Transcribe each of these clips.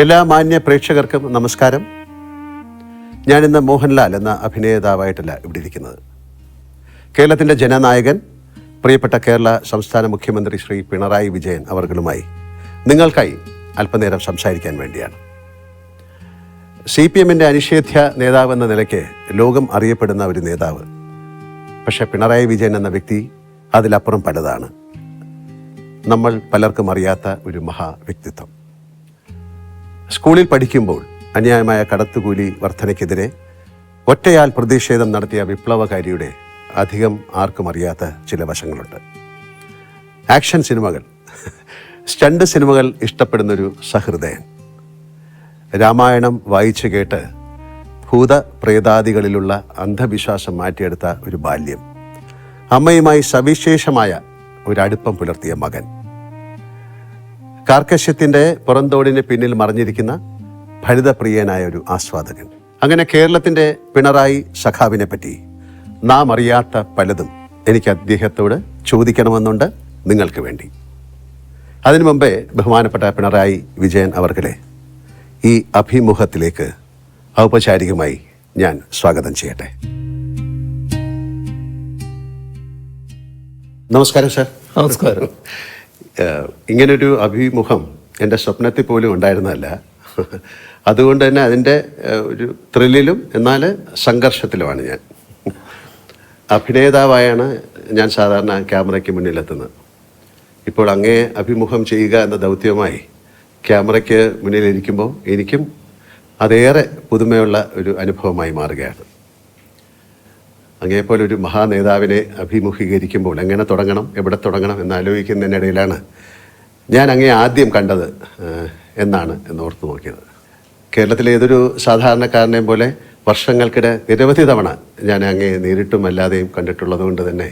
എല്ലാ മാന്യ പ്രേക്ഷകർക്കും നമസ്കാരം. ഞാനിന്ന് മോഹൻലാൽ എന്ന അഭിനേതാവായിട്ടല്ല ഇവിടെ ഇരിക്കുന്നത്. കേരളത്തിൻ്റെ ജനനായകൻ, പ്രിയപ്പെട്ട കേരള സംസ്ഥാന മുഖ്യമന്ത്രി ശ്രീ പിണറായി വിജയൻ അവർകളുമായി നിങ്ങൾക്കായി അല്പനേരം സംസാരിക്കാൻ വേണ്ടിയാണ്. CPM-ൻ്റെ അനിഷേധ്യ നേതാവെന്ന നിലയ്ക്ക് ലോകം അറിയപ്പെടുന്ന ഒരു നേതാവ്. പക്ഷേ പിണറായി വിജയൻ എന്ന വ്യക്തി അതിലപ്പുറം പലതാണ്. നമ്മൾ പലർക്കും അറിയാത്ത ഒരു മഹാ വ്യക്തിത്വം. സ്കൂളിൽ പഠിക്കുമ്പോൾ അന്യായമായ കടത്തുകൂലി വർധനയ്ക്കെതിരെ ഒറ്റയാൽ പ്രതിഷേധം നടത്തിയ വിപ്ലവകാരിയുടെ അധികം ആർക്കും അറിയാത്ത ചില വശങ്ങളുണ്ട്. ആക്ഷൻ സിനിമകൾ, സ്റ്റണ്ട് സിനിമകൾ ഇഷ്ടപ്പെടുന്നൊരു സഹൃദയൻ. രാമായണം വായിച്ചു കേട്ട് ഭൂതപ്രേതാദികളിലുള്ള അന്ധവിശ്വാസം മാറ്റിയെടുത്ത ഒരു ബാല്യം. അമ്മയുമായി സവിശേഷമായ ഒരടുപ്പം പുലർത്തിയ മകൻ. കാർക്കശ്യത്തിൻ്റെ പുറന്തോടിന് പിന്നിൽ മറിഞ്ഞിരിക്കുന്ന ഫലിതപ്രിയനായ ഒരു ആസ്വാദകൻ. അങ്ങനെ കേരളത്തിൻ്റെ പിണറായി സഖാവിനെ പറ്റി നാം അറിയാത്ത പലതും എനിക്ക് അദ്ദേഹത്തോട് ചോദിക്കണമെന്നുണ്ട്, നിങ്ങൾക്ക് വേണ്ടി. അതിനു മുമ്പേ ബഹുമാനപ്പെട്ട പിണറായി വിജയൻ അവർകളെ ഈ അഭിമുഖത്തിലേക്ക് ഔപചാരികമായി ഞാൻ സ്വാഗതം ചെയ്യട്ടെ. നമസ്കാരം സർ. നമസ്കാരം. ഇങ്ങനൊരു അഭിമുഖം എൻ്റെ സ്വപ്നത്തിൽ പോലും ഉണ്ടായിരുന്നതല്ല. അതുകൊണ്ട് തന്നെ അതിൻ്റെ ഒരു ത്രില്ലിലും എന്നാൽ സംഘർഷത്തിലുമാണ് ഞാൻ. അഭിനേതാവായാണ് ഞാൻ സാധാരണ ക്യാമറയ്ക്ക് മുന്നിലെത്തുന്നത്. ഇപ്പോൾ അങ്ങേ അഭിമുഖം ചെയ്യുക എന്ന ദൗത്യവുമായി ക്യാമറയ്ക്ക് മുന്നിലിരിക്കുമ്പോൾ എനിക്കും അതേറെ പുതുമയുള്ള ഒരു അനുഭവമായി മാറുകയാണ്. അങ്ങേപ്പോലെ ഒരു മഹാനേതാവിനെ അഭിമുഖീകരിക്കുമ്പോൾ എങ്ങനെ തുടങ്ങണം, എവിടെ തുടങ്ങണം എന്നാലോചിക്കുന്നതിനിടയിലാണ് ഞാൻ അങ്ങേ ആദ്യം കണ്ടത് എന്നോർത്ത് നോക്കിയത്. കേരളത്തിലെ ഏതൊരു സാധാരണക്കാരനെയും പോലെ വർഷങ്ങൾക്കിടെ നിരവധി തവണ ഞാൻ അങ്ങേ നേരിട്ടും അല്ലാതെയും കണ്ടിട്ടുള്ളത് കൊണ്ട് തന്നെ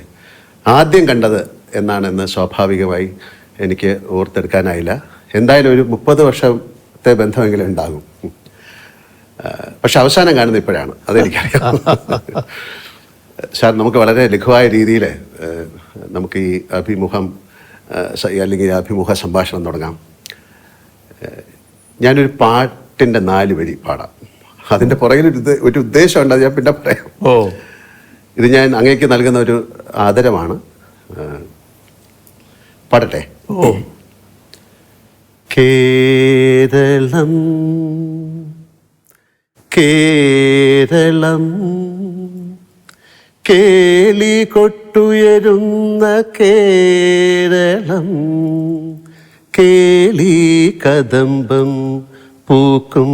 ആദ്യം കണ്ടത് എന്നാണെന്ന് സ്വാഭാവികമായി എനിക്ക് ഓർത്തെടുക്കാനായില്ല. എന്തായാലും ഒരു 30 വർഷത്തെ ബന്ധമെങ്കിലും ഉണ്ടാകും. പക്ഷെ അവസാനം കാണുന്നത് ഇപ്പോഴാണ്, അതെനിക്കറിയാം. സാർ, നമുക്ക് വളരെ ലഘുവായ രീതിയിൽ നമുക്ക് ഈ അഭിമുഖം അല്ലെങ്കിൽ അഭിമുഖ സംഭാഷണം തുടങ്ങാം. ഞാനൊരു പാട്ടിൻ്റെ 4 വരി പാടാം. അതിൻ്റെ പുറകിൽ ഒരു ഉദ്ദേശമുണ്ട്, അത് ഞാൻ പിന്നെ പറയാം. ഇത് ഞാൻ അങ്ങേക്ക് നൽകുന്ന ഒരു ആദരമാണ്. പാടട്ടെ? കേരളം കേരളം കേളി കൊട്ടുയരുന്ന കേരളം, കേളി കദംബം പൂക്കും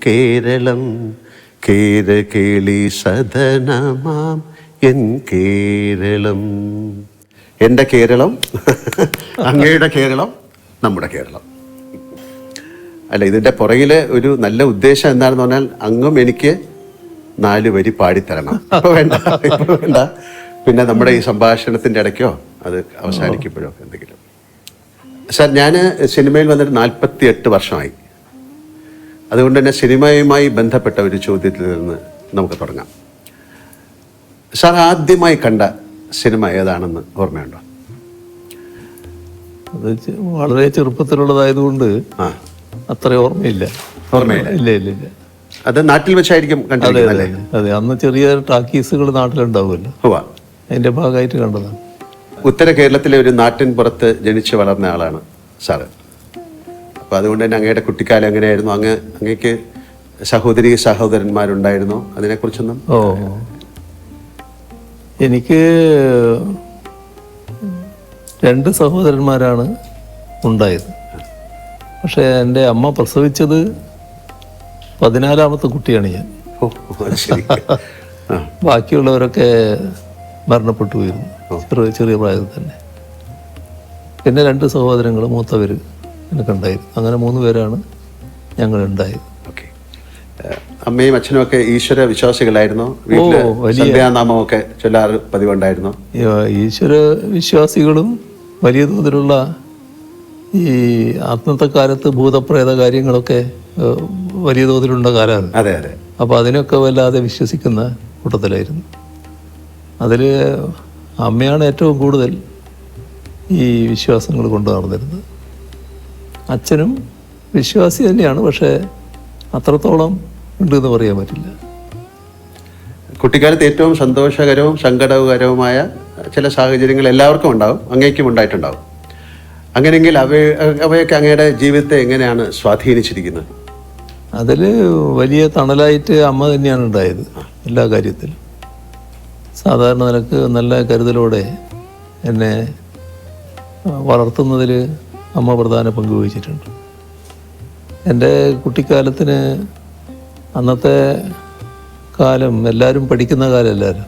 കേരളം, കേരകേളി സദനമാം എൻ കേരളം. എൻ്റെ കേരളം, അങ്ങയുടെ കേരളം, നമ്മുടെ കേരളം. അല്ല, ഇതിൻ്റെ പുറകിൽ ഒരു നല്ല ഉദ്ദേശം എന്താണെന്ന് പറഞ്ഞാൽ അങ്ങും എനിക്ക് 4 വരി പാടിത്തരണം. ഇപ്പൊ വേണ്ട. പിന്നെ നമ്മുടെ ഈ സംഭാഷണത്തിൻ്റെ ഇടയ്ക്കോ അത് അവസാനിക്കുമ്പോഴോ എന്തെങ്കിലും. സാർ, ഞാൻ സിനിമയിൽ വന്നിട്ട് 48 വർഷമായി. അതുകൊണ്ട് തന്നെ സിനിമയുമായി ബന്ധപ്പെട്ട ഒരു ചോദ്യത്തിൽ നിന്ന് നമുക്ക് തുടങ്ങാം. സാർ, ആദ്യമായി കണ്ട സിനിമ ഏതാണെന്ന് ഓർമ്മയുണ്ടോ? അത് വളരെ ചെറുപ്പത്തിലുള്ളതായതുകൊണ്ട് അത്ര ഓർമ്മയില്ല. ഇല്ല. അത് നാട്ടിൽ വെച്ചായിരിക്കും കണ്ടത്. അതെ, അന്ന് ചെറിയ ടാക്കീസുകൾ നാട്ടിലുണ്ടാവുമല്ലോ, അതിന്റെ ഭാഗമായിട്ട് കണ്ടതാണ്. ഉത്തര കേരളത്തിലെ ഒരു നാട്ടിൻ പുറത്ത് ജനിച്ചു വളർന്ന ആളാണ് സാറ്. അപ്പോൾ അതുകൊണ്ട് തന്നെ അങ്ങയുടെ കുട്ടിക്കാലം എങ്ങനെയായിരുന്നു? അങ്ങേക്ക് സഹോദരന്മാരുണ്ടായിരുന്നോ? അതിനെക്കുറിച്ചൊന്നും. എനിക്ക് 2 സഹോദരന്മാരാണ് ഉണ്ടായത്. പക്ഷെ എൻ്റെ അമ്മ പ്രസവിച്ചത് 14ാമത്തെ കുട്ടിയാണ് ഞാൻ. ബാക്കിയുള്ളവരൊക്കെ മരണപ്പെട്ടു പോയിരുന്നു ചെറിയ പ്രായത്തിൽ തന്നെ. പിന്നെ 2 സഹോദരങ്ങൾ, മൂത്തവർ എനിക്കുണ്ടായിരുന്നു. അങ്ങനെ 3 പേരാണ് ഞങ്ങളുണ്ടായത്. അമ്മയും അച്ഛനും ഒക്കെ ഈശ്വര വിശ്വാസികളായിരുന്നു. നാമമൊക്കെ ചൊല്ലാറ് പതിവുണ്ടായിരുന്നു. ഈശ്വര വിശ്വാസികളും വലിയ തോതിലുള്ള ഈ അന്നത്തെ കാലത്ത് ഭൂതപ്രേത കാര്യങ്ങളൊക്കെ വലിയ തോതിലുള്ള കാലമാണ്. അതെ അതെ. അപ്പോൾ അതിനൊക്കെ വല്ലാതെ വിശ്വസിക്കുന്ന കൂട്ടത്തിലായിരുന്നു. അതിൽ അമ്മയാണ് ഏറ്റവും കൂടുതൽ ഈ വിശ്വാസങ്ങൾ കൊണ്ടു നടന്നിരുന്നത്. അച്ഛനും വിശ്വാസി തന്നെയാണ്, പക്ഷേ അത്രത്തോളം ഉണ്ടെന്ന് പറയാൻ പറ്റില്ല. കുട്ടിക്കാലത്ത് ഏറ്റവും സന്തോഷകരവും സങ്കടകരവുമായ ചില സാഹചര്യങ്ങൾ എല്ലാവർക്കും ഉണ്ടാവും, അങ്ങേക്കും ഉണ്ടായിട്ടുണ്ടാവും. അങ്ങനെയെങ്കിൽ അവയൊക്കെ അങ്ങയുടെ ജീവിതത്തെ എങ്ങനെയാണ് സ്വാധീനിച്ചിരിക്കുന്നത്? അതിൽ വലിയ തണലായിട്ട് അമ്മ തന്നെയാണ് ഉണ്ടായത് എല്ലാ കാര്യത്തിലും. സാധാരണ നിലക്ക് നല്ല കരുതലോടെ എന്നെ വളർത്തുന്നതിൽ അമ്മ പ്രധാന പങ്ക് വഹിച്ചിട്ടുണ്ട്. എൻ്റെ കുട്ടിക്കാലത്തിന് അന്നത്തെ കാലം എല്ലാവരും പഠിക്കുന്ന കാലമല്ലല്ലോ,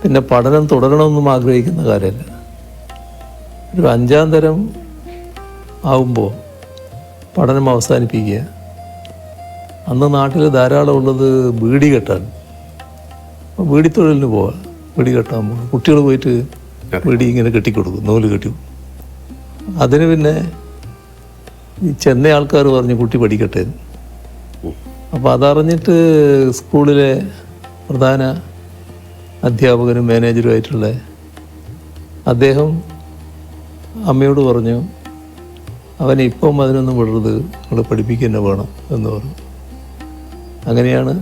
പിന്നെ പഠനം തുടരണമെന്നും ആഗ്രഹിക്കുന്ന കാലമല്ല. ഒരു 5ാം തരം ആവുമ്പോൾ പഠനം അവസാനിപ്പിക്കുക. അന്ന് നാട്ടിൽ ധാരാളം ഉള്ളത് ബീഡി കെട്ടാണ്. ബീഡി തൊഴിലിന് പോവാം, ബീഡി കെട്ടാൻ പോകും. കുട്ടികൾ പോയിട്ട് ബീഡി ഇങ്ങനെ കെട്ടിക്കൊടുക്കും, നൂല് കെട്ടി. അതിന് പിന്നെ ഈ ചെന്ന ആൾക്കാർ പറഞ്ഞു കുട്ടി പഠിക്കട്ടെ. അപ്പോൾ അതറിഞ്ഞിട്ട് സ്കൂളിലെ പ്രധാന അധ്യാപകനും മാനേജറുമായിട്ടുള്ള അദ്ദേഹം അമ്മയോട് പറഞ്ഞു, അവനെ ഇപ്പം അതിനൊന്നും വിടരുത്, നിങ്ങൾ പഠിപ്പിക്കുക തന്നെ വേണം എന്ന് പറഞ്ഞു. അങ്ങനെയാണ്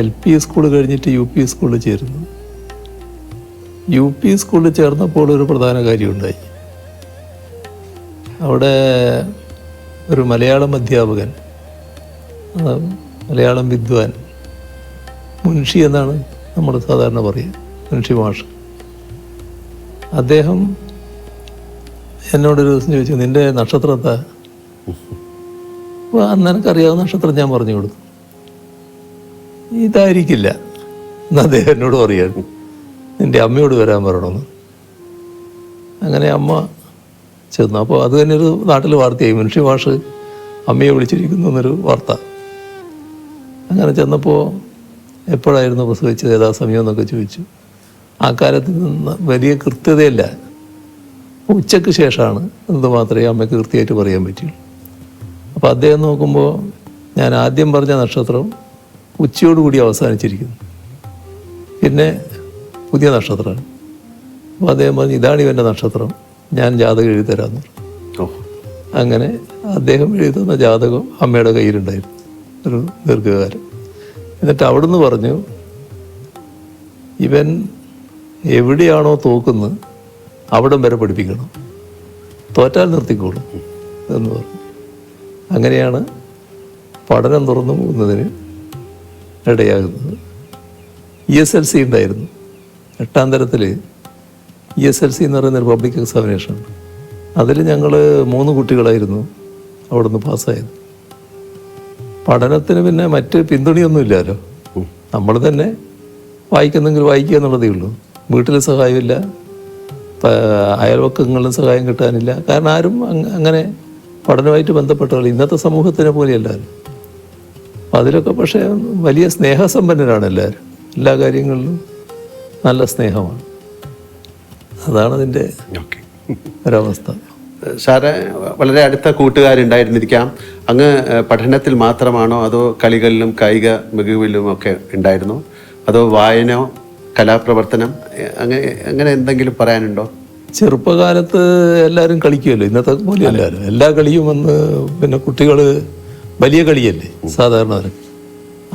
LP സ്കൂൾ കഴിഞ്ഞിട്ട് UP സ്കൂളിൽ ചേരുന്നത്. UP സ്കൂളിൽ ചേർന്നപ്പോൾ ഒരു പ്രധാന കാര്യമുണ്ടായി. അവിടെ ഒരു മലയാളം അധ്യാപകൻ, മലയാളം വിദ്വാൻ, മുൻഷി എന്നാണ് നമ്മൾ സാധാരണ പറയുക, മുൻഷി മാഷ്. അദ്ദേഹം എന്നോടൊരു ദിവസം ചോദിച്ചു, നിൻ്റെ നക്ഷത്രത്താ? അപ്പോൾ അന്ന് എനിക്കറിയാവുന്ന നക്ഷത്രം ഞാൻ പറഞ്ഞു കൊടുത്തു. ഇതായിരിക്കില്ല എന്ന് അദ്ദേഹം എന്നോട് പറയുകയാണ്, നിൻ്റെ അമ്മയോട് വരാൻ പറയണമെന്ന്. അങ്ങനെ അമ്മ ചെന്നു. അപ്പോൾ അത് തന്നെ ഒരു നാട്ടിൽ വാർത്തയായി, മുൻഷി മാഷ് അമ്മയെ വിളിച്ചിരിക്കുന്നു എന്നൊരു വാർത്ത. അങ്ങനെ ചെന്നപ്പോൾ എപ്പോഴായിരുന്നു പ്രസവിച്ചത്, ഏതാ സമയം എന്നൊക്കെ ചോദിച്ചു. ആ കാലത്ത് വലിയ കൃത്യതയില്ല, ഉച്ചയ്ക്ക് ശേഷമാണ് എന്ന് മാത്രമേ അമ്മയ്ക്ക് കൃത്യമായിട്ട് പറയാൻ പറ്റുള്ളൂ. അപ്പോൾ അദ്ദേഹം നോക്കുമ്പോൾ ഞാൻ ആദ്യം പറഞ്ഞ നക്ഷത്രം ഉച്ചയോടുകൂടി അവസാനിച്ചിരിക്കുന്നു, പിന്നെ പുതിയ നക്ഷത്രമാണ്. അപ്പോൾ അദ്ദേഹം പറഞ്ഞു, ഇതാണ് ഇവൻ്റെ നക്ഷത്രം, ഞാൻ ജാതകം എഴുതി തരാമെന്ന് പറഞ്ഞു. അങ്ങനെ അദ്ദേഹം എഴുതുന്ന ജാതകം അമ്മയുടെ കയ്യിലുണ്ടായിരുന്നു ഒരു ദീർഘകാലം. എന്നിട്ട് അവിടുന്ന് പറഞ്ഞു, ഇവൻ എവിടെയാണോ തോക്കുന്നത് അവിടം വരെ പഠിപ്പിക്കണം, തോറ്റാൽ നിർത്തിക്കോളും എന്ന് പറഞ്ഞു. അങ്ങനെയാണ് പഠനം തുറന്നു പോകുന്നതിന് ഇടയാകുന്നത്. ESLC ഉണ്ടായിരുന്നു. 8ാം തരത്തിൽ ESLC എന്ന് പറയുന്നൊരു പബ്ലിക് എക്സാമിനേഷൻ. അതിൽ ഞങ്ങൾ 3 കുട്ടികളായിരുന്നു അവിടുന്ന് പാസ്സായത്. പഠനത്തിന് പിന്നെ മറ്റ് പിന്തുണയൊന്നുമില്ലല്ലോ, നമ്മൾ തന്നെ വായിക്കുന്നെങ്കിൽ വായിക്കുക എന്നുള്ളതേ ഉള്ളൂ. വീട്ടിൽ സഹായമില്ല, അയൽവക്കങ്ങളിലും സഹായം കിട്ടാനില്ല. കാരണം ആരും അങ്ങനെ പഠനമായിട്ട് ബന്ധപ്പെട്ടവർ ഇന്നത്തെ സമൂഹത്തിനെ പോലെയല്ലാരും. അപ്പം അതിലൊക്കെ പക്ഷേ വലിയ സ്നേഹസമ്പന്നരാണ് എല്ലാവരും, എല്ലാ കാര്യങ്ങളിലും നല്ല സ്നേഹമാണ്. അതാണ് അതിൻ്റെ ഒരവസ്ഥ. സാറ് വളരെ അടുത്ത കൂട്ടുകാരുണ്ടായിരുന്നിരിക്കാം. അങ്ങ് പഠനത്തിൽ മാത്രമാണോ അതോ കളികളിലും കായിക മികവിലും ഒക്കെ ഉണ്ടായിരുന്നോ, അതോ വായന, കലാപ്രവർത്തനം, അങ്ങനെ എന്തെങ്കിലും പറയാനുണ്ടോ? ചെറുപ്പകാലത്ത് എല്ലാവരും കളിക്കുമല്ലോ, ഇന്നത്തെ പോലെ എല്ലാവരും എല്ലാ കളിയും വന്ന് പിന്നെ കുട്ടികൾ വലിയ കളിയല്ലേ സാധാരണ.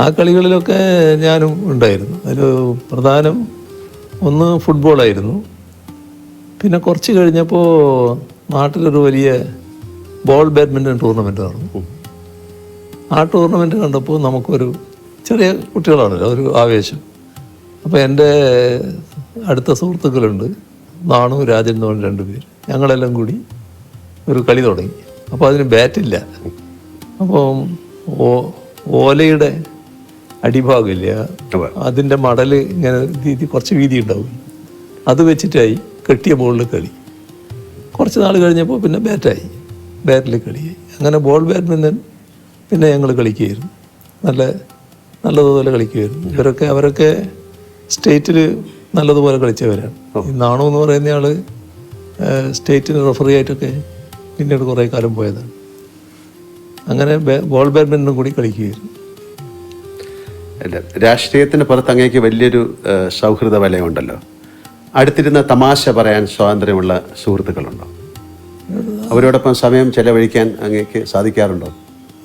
ആ കളികളിലൊക്കെ ഞാനും ഉണ്ടായിരുന്നു. അതിൽ പ്രധാനം ഒന്ന് ഫുട്ബോളായിരുന്നു. പിന്നെ കുറച്ച് കഴിഞ്ഞപ്പോൾ നാട്ടിലൊരു വലിയ ബാഡ്മിൻ്റൺ ടൂർണമെൻ്റ് നടന്നു. ആ ടൂർണമെൻറ്റ് കണ്ടപ്പോൾ നമുക്കൊരു ചെറിയ കുട്ടികളാണല്ലോ, ഒരു ആവേശം. അപ്പോൾ എൻ്റെ അടുത്ത സുഹൃത്തുക്കളുണ്ട്, നാണു, രാജൻ എന്ന് പറഞ്ഞ 2 പേര്. ഞങ്ങളെല്ലാം കൂടി ഒരു കളി തുടങ്ങി. അപ്പോൾ അതിന് ബാറ്റില്ല. അപ്പോൾ ഓലയുടെ അടിഭാഗമില്ല, അതിൻ്റെ മടൽ ഇങ്ങനെ കുറച്ച് വീതി ഉണ്ടാവും, അത് വെച്ചിട്ടായി കെട്ടിയ ബോളിൽ കളി. കുറച്ച് നാൾ കഴിഞ്ഞപ്പോൾ പിന്നെ ബാറ്റിൽ കളിയായി. അങ്ങനെ ബാഡ്മിൻ്റൺ പിന്നെ ഞങ്ങൾ കളിക്കുകയായിരുന്നു, നല്ലതുപോലെ കളിക്കുമായിരുന്നു. അവരൊക്കെ സ്റ്റേറ്റിൽ നല്ലതുപോലെ കളിച്ചവരാണ്. ഈ നാണു എന്ന് പറയുന്ന ആൾ സ്റ്റേറ്റിന് റെഫറി ആയിട്ടൊക്കെ പിന്നീട് കുറേ കാലം പോയതാണ്. അങ്ങനെ ബാഡ്മിൻ്റണും കൂടി കളിക്കുകയായിരുന്നു. രാഷ്ട്രീയത്തിന് പുറത്ത് അങ്ങേക്ക് വലിയൊരു സൗഹൃദ വലയമുണ്ടല്ലോ. അടുത്തിരുന്ന തമാശ പറയാൻ സ്വാതന്ത്ര്യമുള്ള സുഹൃത്തുക്കളുണ്ടോ? അവരോടൊപ്പം സമയം ചെലവഴിക്കാൻ അങ്ങേക്ക് സാധിക്കാറുണ്ടോ?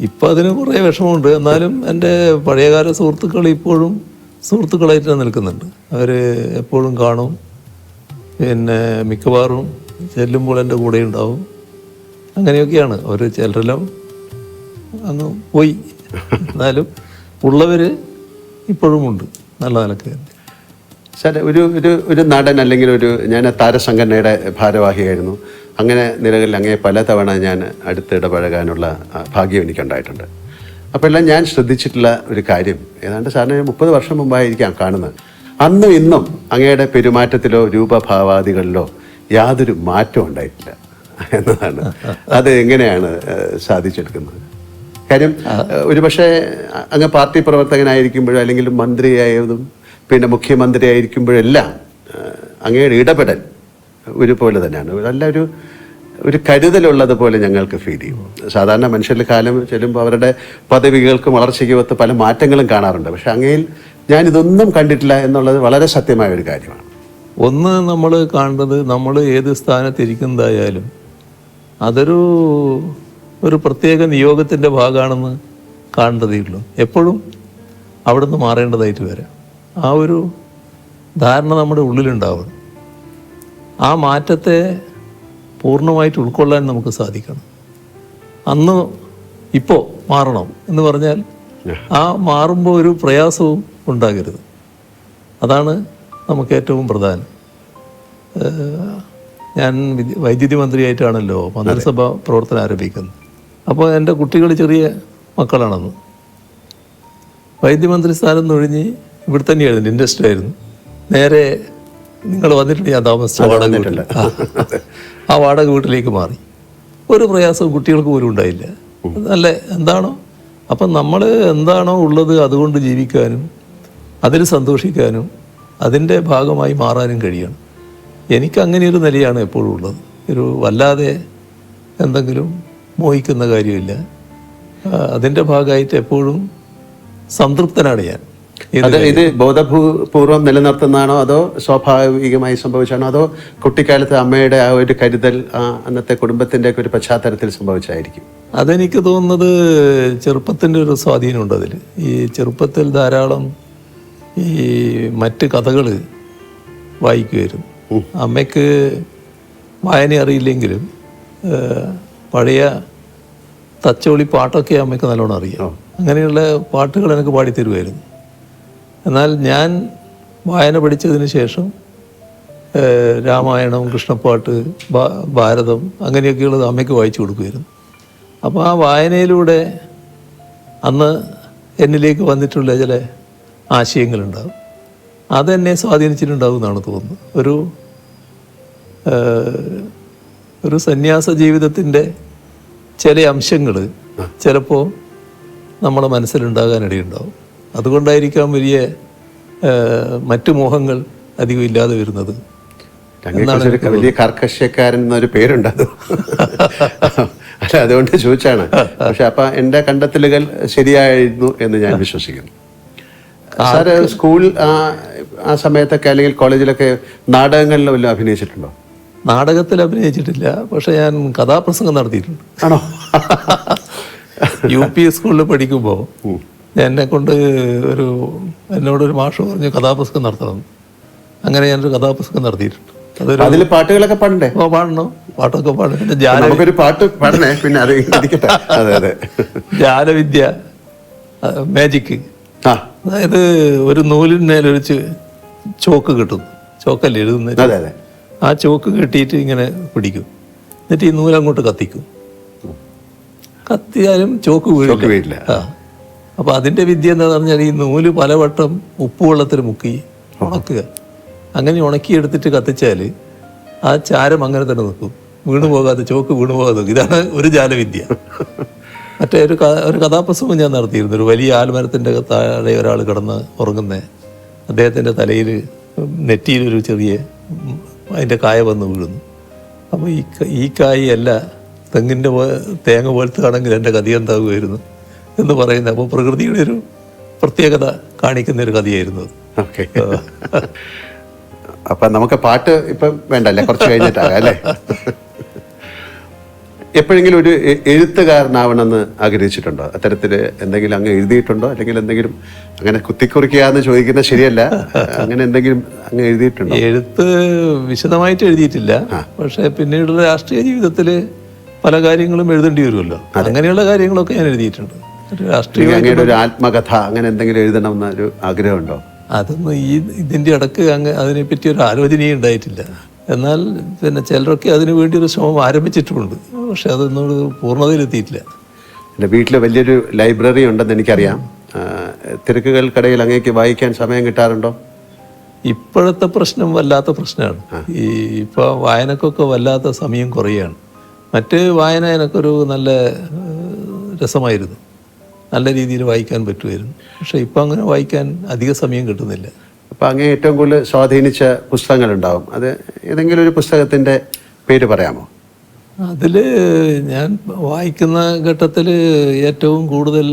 ഇപ്പം അതിന് കുറേ വിഷമമുണ്ട്. എന്നാലും എൻ്റെ പഴയകാല സുഹൃത്തുക്കൾ ഇപ്പോഴും സുഹൃത്തുക്കളായിട്ട് നിൽക്കുന്നുണ്ട്. അവർ എപ്പോഴും കാണും. പിന്നെ മിക്കവാറും ചെല്ലുമ്പോൾ എൻ്റെ കൂടെ ഉണ്ടാവും. അങ്ങനെയൊക്കെയാണ്. അവർ ചിലരെല്ലാം അങ്ങ് പോയി, എന്നാലും ഉള്ളവർ ഇപ്പോഴും ഉണ്ട് നല്ല നിലക്ക്. സാർ, ഒരു നടൻ അല്ലെങ്കിൽ ഞാൻ താരസംഘടനയുടെ ഭാരവാഹിയായിരുന്നു. അങ്ങനെ നിലകളിൽ അങ്ങേ പലതവണ ഞാൻ അടുത്തിടപഴകാനുള്ള ഭാഗ്യം എനിക്കുണ്ടായിട്ടുണ്ട്. അപ്പോൾ എല്ലാം ഞാൻ ശ്രദ്ധിച്ചിട്ടുള്ള ഒരു കാര്യം, ഏതാണ്ട് സാറിന് 30 വർഷം മുമ്പായിരിക്കാം കാണുന്നത്. അന്നും ഇന്നും അങ്ങയുടെ പെരുമാറ്റത്തിലോ രൂപഭാവാദികളിലോ യാതൊരു മാറ്റവും ഉണ്ടായിട്ടില്ല എന്നതാണ്. അത് എങ്ങനെയാണ് സാധിച്ചെടുക്കുന്നത്? കാര്യം ഒരുപക്ഷെ അങ്ങ് പാർട്ടി പ്രവർത്തകനായിരിക്കുമ്പോഴും അല്ലെങ്കിൽ മന്ത്രിയായതും പിന്നെ മുഖ്യമന്ത്രിയായിരിക്കുമ്പോഴെല്ലാം അങ്ങയുടെ ഇടപെടൽ ഒരുപോലെ തന്നെയാണ്. നല്ല ഒരു കരുതലുള്ളതുപോലെ ഞങ്ങൾക്ക് ഫീൽ ചെയ്യും. സാധാരണ മനുഷ്യരുടെ കാലം ചെല്ലുമ്പോൾ അവരുടെ പദവികൾക്കും വളർച്ചയ്ക്കും ഒത്ത് പല മാറ്റങ്ങളും കാണാറുണ്ട്. പക്ഷെ അങ്ങയിൽ ഞാനിതൊന്നും കണ്ടിട്ടില്ല എന്നുള്ളത് വളരെ സത്യമായ ഒരു കാര്യമാണ്. ഒന്ന് നമ്മൾ കാണുന്നത്, നമ്മൾ ഏത് സ്ഥാനത്തിരിക്കുന്നതായാലും അതൊരു പ്രത്യേക നിയോഗത്തിൻ്റെ ഭാഗമാണെന്ന് കാണേണ്ടതേ ഉള്ളൂ. എപ്പോഴും അവിടെ നിന്ന് മാറേണ്ടതായിട്ട് വരാം. ആ ഒരു ധാരണ നമ്മുടെ ഉള്ളിലുണ്ടാവണം. ആ മാറ്റത്തെ പൂർണ്ണമായിട്ട് ഉൾക്കൊള്ളാൻ നമുക്ക് സാധിക്കണം. അന്ന് ഇപ്പോൾ മാറണം എന്ന് പറഞ്ഞാൽ ആ മാറുമ്പോൾ ഒരു പ്രയാസവും ഉണ്ടാകരുത്. അതാണ് നമുക്ക് ഏറ്റവും പ്രധാനം. ഞാൻ വൈദ്യുതി മന്ത്രിയായിട്ടാണല്ലോ മന്ത്രിസഭ പ്രവർത്തനം ആരംഭിക്കുന്നത്. അപ്പോൾ എൻ്റെ കുട്ടികൾ ചെറിയ മക്കളാണെന്ന്. വൈദ്യമന്ത്രി സ്ഥാനം ഒഴിഞ്ഞ് ഇവിടെ തന്നെയായിരുന്നു, ഇൻഡസ്ട്രി ആയിരുന്നു. നേരെ നിങ്ങൾ വന്നിട്ടുണ്ട്, ഞാൻ താമസിച്ച വാടക വീട്ടിൽ. ആ വാടക വീട്ടിലേക്ക് മാറി. ഒരു പ്രയാസവും കുട്ടികൾക്ക് പോലും ഉണ്ടായില്ല. നല്ല എന്താണോ, അപ്പം നമ്മൾ എന്താണോ ഉള്ളത് അതുകൊണ്ട് ജീവിക്കാനും അതിൽ സന്തോഷിക്കാനും അതിൻ്റെ ഭാഗമായി മാറാനും കഴിയണം. എനിക്ക് അങ്ങനെയൊരു നിലയാണ് എപ്പോഴും ഉള്ളത്. ഒരു വല്ലാതെ എന്തെങ്കിലും മോഹിക്കുന്ന കാര്യമില്ല. അതിൻ്റെ ഭാഗമായിട്ട് എപ്പോഴും സംതൃപ്തനാണ് ഞാൻ. ഇത് ബോധപൂർവം നിലനിർത്തുന്നതാണോ അതോ സ്വാഭാവികമായി സംഭവിച്ചാണോ അതോ കുട്ടിക്കാലത്ത് അമ്മയുടെ ആ ഒരു കരുതൽ അന്നത്തെ കുടുംബത്തിൻ്റെ ഒക്കെ ഒരു പശ്ചാത്തലത്തിൽ സംഭവിച്ചായിരിക്കും? അതെനിക്ക് തോന്നുന്നത് ചെറുപ്പത്തിൻ്റെ ഒരു സ്വാധീനമുണ്ട് അതിൽ. ഈ ചെറുപ്പത്തിൽ ധാരാളം ഈ മറ്റ് കഥകൾ വായിക്കുമായിരുന്നു. അമ്മയ്ക്ക് വായന അറിയില്ലെങ്കിലും പഴയ തച്ചോളി പാട്ടൊക്കെ അമ്മയ്ക്ക് നല്ലോണം അറിയാം. അങ്ങനെയുള്ള പാട്ടുകൾ എനിക്ക് പാടിത്തരുമായിരുന്നു. എന്നാൽ ഞാൻ വായന പഠിച്ചതിന് ശേഷം രാമായണം, കൃഷ്ണപ്പാട്ട്, ഭാരതം അങ്ങനെയൊക്കെയുള്ളത് അമ്മയ്ക്ക് വായിച്ചു കൊടുക്കുമായിരുന്നു. അപ്പോൾ ആ വായനയിലൂടെ അന്ന് എന്നിലേക്ക് വന്നിട്ടുള്ള ചില ആശയങ്ങളുണ്ടാകും. അതെന്നെ സ്വാധീനിച്ചിട്ടുണ്ടാകും എന്നാണ് തോന്നുന്നത്. ഒരു സന്യാസ ജീവിതത്തിൻ്റെ ചില അംശങ്ങൾ ചിലപ്പോൾ നമ്മളെ മനസ്സിലുണ്ടാകാനിടയുണ്ടാവും. അതുകൊണ്ടായിരിക്കാം വലിയ മറ്റു മോഹങ്ങൾ അധികം ഇല്ലാതെ വരുന്നത്. വലിയ കർക്കശക്കാരൻ എന്നൊരു പേരുണ്ടത്. അല്ല, അതുകൊണ്ട് ചോദിച്ചാണ്. പക്ഷെ അപ്പം എൻ്റെ കണ്ടെത്തലുകൾ ശരിയായിരുന്നു എന്ന് ഞാൻ വിശ്വസിക്കുന്നു. സാറ് സ്കൂൾ ആ സമയത്തൊക്കെ അല്ലെങ്കിൽ കോളേജിലൊക്കെ നാടകങ്ങളിലും വല്ലതും അഭിനയിച്ചിട്ടുണ്ടോ? നാടകത്തിൽ അഭിനയിച്ചിട്ടില്ല, പക്ഷെ ഞാൻ കഥാപ്രസംഗം നടത്തിയിട്ടുണ്ട്. ആണോ? UP സ്കൂളിൽ പഠിക്കുമ്പോൾ എന്നോടൊരു മാഷ് പറഞ്ഞു കഥാപ്രസംഗം നടത്തണം. അങ്ങനെ ഞാനൊരു കഥാപ്രസംഗം നടത്തിയിട്ടുണ്ട്. അതിൽ പാട്ടുകളൊക്കെ പാടണ്ടേ? പാടണം, പാട്ടൊക്കെ പാടും. പിന്നെ പാട്ട് പാടണേ. പിന്നെ അത് അതെ അതെ, ജാലവിദ്യ, മാജിക്. അതായത് ഒരു നൂലിന്മേലൊരു ചോക്ക് കിട്ടും. ചോക്കല്ലേ എഴുതുന്നത്? ആ ചോക്ക് കെട്ടിയിട്ട് ഇങ്ങനെ പിടിക്കും. എന്നിട്ട് ഈ നൂലങ്ങോട്ട് കത്തിക്കും. കത്തിയാലും ചോക്ക് വീഴില്ല. അപ്പോൾ അതിൻ്റെ വിദ്യ എന്താണെന്ന് പറഞ്ഞാൽ ഈ നൂല് പലവട്ടം ഉപ്പുവെള്ളത്തിൽ മുക്കി ഉണക്കുക. അങ്ങനെ ഉണക്കിയെടുത്തിട്ട് കത്തിച്ചാൽ ആ ചാരം അങ്ങനെ തന്നെ നിൽക്കും, വീണു പോകാതെ, ചോക്ക് വീണു പോകാതെ നിൽക്കും. ഇതാണ് ഒരു ജാലവിദ്യ. മറ്റേ ഒരു കഥാപ്രസംഗം ഞാൻ നടത്തിയിരുന്നു. ഒരു വലിയ ആൽമരത്തിൻ്റെ താഴെ ഒരാൾ കിടന്ന് ഉറങ്ങുന്ന, അദ്ദേഹത്തിൻ്റെ തലയിൽ നെറ്റിയിലൊരു ചെറിയ അതിൻ്റെ കായ വന്ന് വീഴുന്നു. അപ്പോൾ ഈ കായ് അല്ല തെങ്ങിൻ്റെ തേങ്ങ പോലത്തെ ആണെങ്കിൽ എൻ്റെ കഥ എന്താകുമായിരുന്നു എന്ന് പറയുന്നത്. അപ്പോൾ പ്രകൃതിയുടെ ഒരു പ്രത്യേകത കാണിക്കുന്ന ഒരു കഥയായിരുന്നു അത്. അപ്പം നമുക്ക് പാട്ട് ഇപ്പം വേണ്ടല്ലേ, കുറച്ച് കഴിഞ്ഞിട്ടാകാം അല്ലേ? എപ്പോഴെങ്കിലും ഒരു എഴുത്തുകാരനാവണമെന്ന് ആഗ്രഹിച്ചിട്ടുണ്ടോ? അത്തരത്തിൽ എന്തെങ്കിലും അങ്ങ് എഴുതിയിട്ടുണ്ടോ? അല്ലെങ്കിൽ എന്തെങ്കിലും അങ്ങനെ കുത്തിക്കുറിക്കുക എന്ന് ചോദിക്കുന്നത് ശരിയല്ല, അങ്ങനെ എന്തെങ്കിലും അങ്ങ് എഴുതിയിട്ടുണ്ടോ? എഴുത്ത് വിശദമായിട്ട് എഴുതിയിട്ടില്ല, പക്ഷെ പിന്നീടുള്ള രാഷ്ട്രീയ ജീവിതത്തിൽ പല കാര്യങ്ങളും എഴുതേണ്ടി വരുമല്ലോ, അങ്ങനെയുള്ള കാര്യങ്ങളൊക്കെ ഞാൻ എഴുതിയിട്ടുണ്ട്. രാഷ്ട്രീയ അങ്ങയുടെ ഒരു ആത്മകഥ അങ്ങനെ എന്തെങ്കിലും എഴുതണമെന്ന ഒരു ആഗ്രഹമുണ്ടോ? അതൊന്നും ഇതിൻ്റെ ഇടക്ക് അതിനെപ്പറ്റി ഒരു ആലോചനയും ഉണ്ടായിട്ടില്ല. എന്നാൽ പിന്നെ ചിലരൊക്കെ അതിനു വേണ്ടി ഒരു ശ്രമം ആരംഭിച്ചിട്ടുമുണ്ട്, പക്ഷെ അതൊന്നും പൂർണ്ണതയിലെത്തിയിട്ടില്ല. എൻ്റെ വീട്ടിൽ വലിയൊരു ലൈബ്രറി ഉണ്ടെന്ന് എനിക്കറിയാം. തിരക്കുകൾക്കിടയിൽ അങ്ങേക്ക് വായിക്കാൻ സമയം കിട്ടാറുണ്ടോ? ഇപ്പോഴത്തെ പ്രശ്നം വല്ലാത്ത പ്രശ്നമാണ്. ഇപ്പോൾ വായനക്കൊക്കെ വല്ലാത്ത സമയം കുറയാണ്. മറ്റ് വായന എനിക്കൊരു നല്ല രസമായിരുന്നു, നല്ല രീതിയിൽ വായിക്കാൻ പറ്റുമായിരുന്നു. പക്ഷെ ഇപ്പം അങ്ങനെ വായിക്കാൻ അധിക സമയം കിട്ടുന്നില്ല. അപ്പോൾ അങ്ങേ ഏറ്റവും കൂടുതൽ സ്വാധീനിച്ച പുസ്തകങ്ങളുണ്ടാവും, അത് ഏതെങ്കിലും ഒരു പുസ്തകത്തിൻ്റെ പേര് പറയാമോ? അതിൽ ഞാൻ വായിക്കുന്ന ഘട്ടത്തിൽ ഏറ്റവും കൂടുതൽ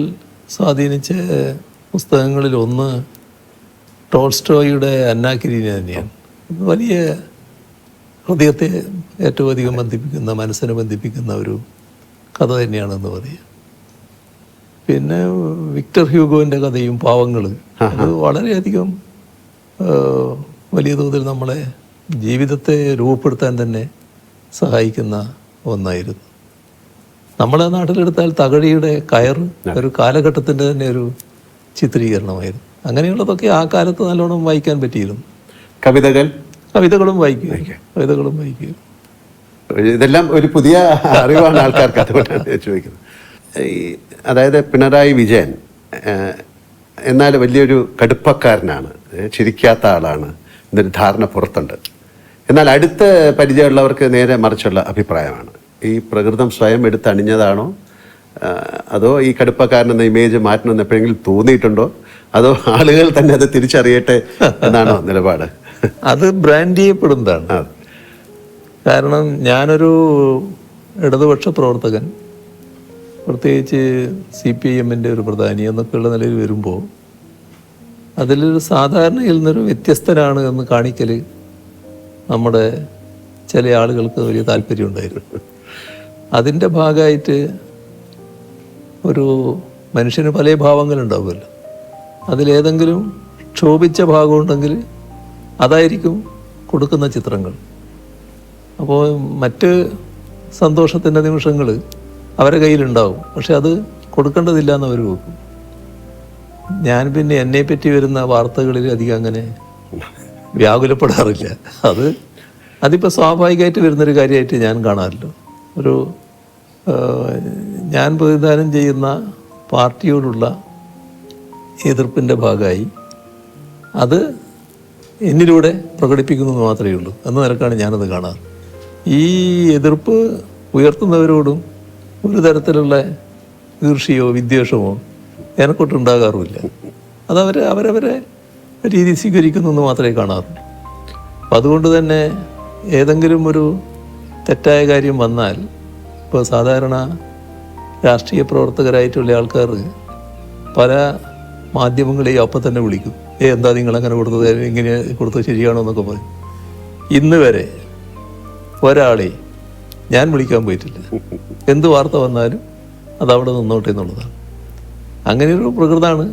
സ്വാധീനിച്ച പുസ്തകങ്ങളിൽ ഒന്ന് ടോൾസ്റ്റോയുടെ അന്നാ കരീന തന്നെയാണ്. വലിയ ഹൃദയത്തെ ഏറ്റവും അധികം ബന്ധിപ്പിക്കുന്ന, മനസ്സിനെ ബന്ധിപ്പിക്കുന്ന ഒരു കഥ തന്നെയാണെന്ന് പറയാം. പിന്നെ വിക്ടർ ഹ്യൂഗോൻ്റെ കഥയും പാവങ്ങൾ, അത് വളരെയധികം വലിയ തോതിൽ നമ്മളെ ജീവിതത്തെ രൂപപ്പെടുത്താൻ തന്നെ സഹായിക്കുന്ന ഒന്നായിരുന്നു. നമ്മളെ നാട്ടിലെടുത്താൽ തകഴിയുടെ കയർ ഒരു കാലഘട്ടത്തിൻ്റെ തന്നെ ഒരു ചിത്രീകരണമായിരുന്നു. അങ്ങനെയുള്ളതൊക്കെ ആ കാലത്ത് നല്ലോണം വായിക്കാൻ പറ്റിയിരുന്നു. കവിതകളും വായിക്കും. ഇതെല്ലാം ഒരു പുതിയ അറിവാണ് ആൾക്കാർക്ക്, അതുകൊണ്ടാണ് ചോദിക്കുന്നത്. അതായത് പിണറായി വിജയൻ എന്നാൽ വലിയൊരു കടുപ്പക്കാരനാണ്, ചിരിക്കാത്ത ആളാണ് എന്നൊരു ധാരണ പുറത്തുണ്ട്. എന്നാൽ അടുത്ത പരിചയമുള്ളവർക്ക് നേരെ മറിച്ചുള്ള അഭിപ്രായമാണ്. ഈ പ്രകൃതം സ്വയം എടുത്തണിഞ്ഞതാണോ, അതോ ഈ കടുപ്പക്കാരനെന്ന ഇമേജ് മാറ്റണമെന്ന് എപ്പോഴെങ്കിലും തോന്നിയിട്ടുണ്ടോ, അതോ ആളുകൾ തന്നെ അത് തിരിച്ചറിയട്ടെ എന്നാണോ നിലപാട്? അത് ബ്രാൻഡ് ചെയ്യപ്പെടുന്നതാണ്. കാരണം ഞാനൊരു ഇടതുപക്ഷ പ്രവർത്തകൻ, പ്രത്യേകിച്ച് CPIM-ൻ്റെ ഒരു പ്രധാനി എന്നൊക്കെയുള്ള നിലയിൽ വരുമ്പോൾ അതിലൊരു സാധാരണയിൽ നിന്നൊരു വ്യത്യസ്തനാണ് എന്ന് കാണിക്കൽ നമ്മുടെ ചില ആളുകൾക്ക് വലിയ താല്പര്യമുണ്ടായിരുന്നു. അതിൻ്റെ ഭാഗമായിട്ട് ഒരു മനുഷ്യന് പല ഭാവങ്ങളുണ്ടാവുമല്ലോ, അതിലേതെങ്കിലും ക്ഷോഭിച്ച ഭാഗമുണ്ടെങ്കിൽ അതായിരിക്കും കൊടുക്കുന്ന ചിത്രങ്ങൾ. അപ്പോൾ മറ്റ് സന്തോഷത്തിൻ്റെ നിമിഷങ്ങൾ അവരുടെ കയ്യിലുണ്ടാവും, പക്ഷെ അത് കൊടുക്കേണ്ടതില്ല എന്ന് അവർ വെക്കും. ഞാൻ പിന്നെ എന്നെപ്പറ്റി വരുന്ന വാർത്തകളിൽ അധികം അങ്ങനെ വ്യാകുലപ്പെടാറില്ല. അതിപ്പോൾ സ്വാഭാവികമായിട്ട് വരുന്നൊരു കാര്യമായിട്ട് ഞാൻ കാണാറില്ല. ഞാൻ പ്രതിദാനം ചെയ്യുന്ന പാർട്ടിയോടുള്ള എതിർപ്പിൻ്റെ ഭാഗമായി അത് എന്നിലൂടെ പ്രകടിപ്പിക്കുന്നു മാത്രമേ ഉള്ളൂ എന്ന നിലക്കാണ് ഞാനത് കാണാറ്. ഈ എതിർപ്പ് ഉയർത്തുന്നവരോടും ഒരു തരത്തിലുള്ള ഈർഷ്യയോ വിദ്വേഷമോ എനക്കൊട്ടുണ്ടാകാറുമില്ല. അവരവരെ രീതി സ്വീകരിക്കുന്നു എന്ന് മാത്രമേ കാണാറുള്ളൂ. അപ്പം അതുകൊണ്ട് തന്നെ ഏതെങ്കിലും ഒരു തെറ്റായ കാര്യം വന്നാൽ, ഇപ്പോൾ സാധാരണ രാഷ്ട്രീയ പ്രവർത്തകരായിട്ടുള്ള ആൾക്കാർ പല മാധ്യമങ്ങളെയും അപ്പം തന്നെ വിളിക്കും, എന്താ നിങ്ങളങ്ങനെ കൊടുത്തത്, ഇങ്ങനെ കൊടുത്തത് ശരിയാണോ എന്നൊക്കെ പറയും. ഇന്ന് വരെ ഒരാളെ ഞാൻ വിളിക്കാൻ പോയിട്ടില്ല. എന്ത് വാർത്ത വന്നാലും അതവിടെ നിന്നോട്ടെ എന്നുള്ളതാണ്. അങ്ങനെയൊരു പ്രകൃതമാണ്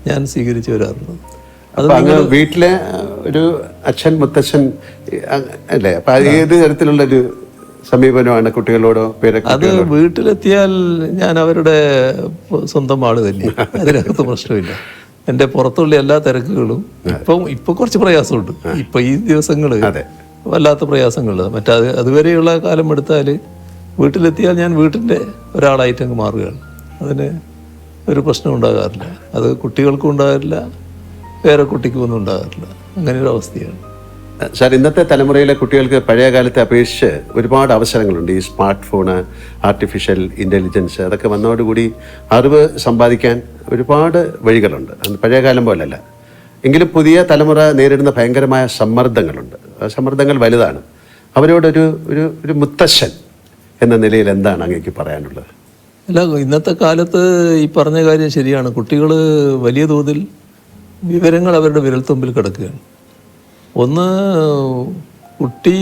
ഞാൻ സ്വീകരിച്ചു വരാറുള്ളത്. വീട്ടിലെ ഒരു അച്ഛൻ മുത്തച്ഛൻ അല്ലേ, അപ്പൊ ഏത് തരത്തിലുള്ളൊരു സമീപനമാണ് കുട്ടികളോടോ പേരൊക്കെ? അത് വീട്ടിലെത്തിയാൽ ഞാൻ അവരുടെ സ്വന്തം ആള് തന്നെ, അതിനകത്ത് പ്രശ്നമില്ല. എൻ്റെ പുറത്തുള്ള എല്ലാ തിരക്കുകളും ഇപ്പൊ കുറച്ച് പ്രയാസമുണ്ട്. ഇപ്പൊ ഈ ദിവസങ്ങള് വല്ലാത്ത പ്രയാസങ്ങളുള്ളത്. അതുവരെയുള്ള കാലം എടുത്താൽ വീട്ടിലെത്തിയാൽ ഞാൻ വീട്ടിൻ്റെ ഒരാളായിട്ട് അങ്ങ് മാറുകയാണ്. അതിന് ഒരു പ്രശ്നം ഉണ്ടാകാറില്ല. അത് കുട്ടികൾക്കും ഉണ്ടാകാറില്ല, വേറെ കുട്ടിക്കും ഒന്നും ഉണ്ടാകാറില്ല. അങ്ങനെ ഒരു അവസ്ഥയാണ്. സാർ, ഇന്നത്തെ തലമുറയിലെ കുട്ടികൾക്ക് പഴയ കാലത്തെ അപേക്ഷിച്ച് ഒരുപാട് അവസരങ്ങളുണ്ട്. ഈ സ്മാർട്ട് ഫോണ്, ആർട്ടിഫിഷ്യൽ ഇൻ്റലിജൻസ് അതൊക്കെ വന്നതോടുകൂടി അറിവ് സമ്പാദിക്കാൻ ഒരുപാട് വഴികളുണ്ട്. പഴയ കാലം പോലല്ല. എങ്കിലും പുതിയ തലമുറ നേരിടുന്ന ഭയങ്കരമായ സമ്മർദ്ദങ്ങളുണ്ട്. ആ സമ്മർദ്ദങ്ങൾ വലുതാണ്. അവരോടൊരു ഒരു മുത്തശ്ശൻ എന്ന നിലയിൽ എന്താണ് അങ്ങേക്ക് പറയാനുള്ളത്? അല്ല, ഇന്നത്തെ കാലത്ത് ഈ പറഞ്ഞ കാര്യം ശരിയാണ്. കുട്ടികൾ വലിയ തോതിൽ വിവരങ്ങൾ അവരുടെ വിരൽത്തുമ്പിൽ കിടക്കുകയാണ്. ഒന്ന്, കുട്ടി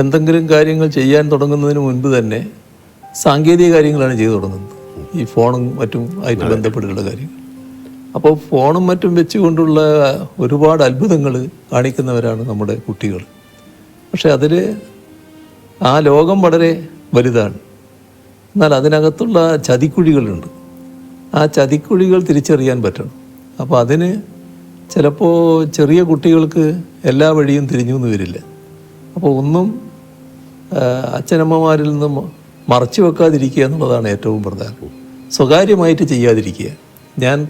എന്തെങ്കിലും കാര്യങ്ങൾ ചെയ്യാൻ തുടങ്ങുന്നതിന് മുൻപ് തന്നെ സാങ്കേതിക കാര്യങ്ങളാണ് ചെയ്തു തുടങ്ങുന്നത്. ഈ ഫോണും മറ്റും ആയിട്ട് ബന്ധപ്പെട്ടുള്ള കാര്യങ്ങൾ. അപ്പോൾ ഫോണും മറ്റും വെച്ചുകൊണ്ടുള്ള ഒരുപാട് അത്ഭുതങ്ങൾ കാണിക്കുന്നവരാണ് നമ്മുടെ കുട്ടികൾ. പക്ഷെ അതിൽ ആ ലോകം വളരെ വലുതാണ്. എന്നാൽ അതിനകത്തുള്ള ചതിക്കുഴികളുണ്ട്. ആ ചതിക്കുഴികൾ തിരിച്ചറിയാൻ പറ്റണം. അപ്പോൾ അതിന് ചിലപ്പോൾ ചെറിയ കുട്ടികൾക്ക് എല്ലാ വഴിയും തിരിഞ്ഞു എന്ന് വരില്ല. അപ്പോൾ ഒന്നും അച്ഛനമ്മമാരിൽ നിന്നും മറച്ചു വെക്കാതിരിക്കുക എന്നുള്ളതാണ് ഏറ്റവും പ്രധാനം. സ്വകാര്യമായിട്ട് ചെയ്യാതിരിക്കുക.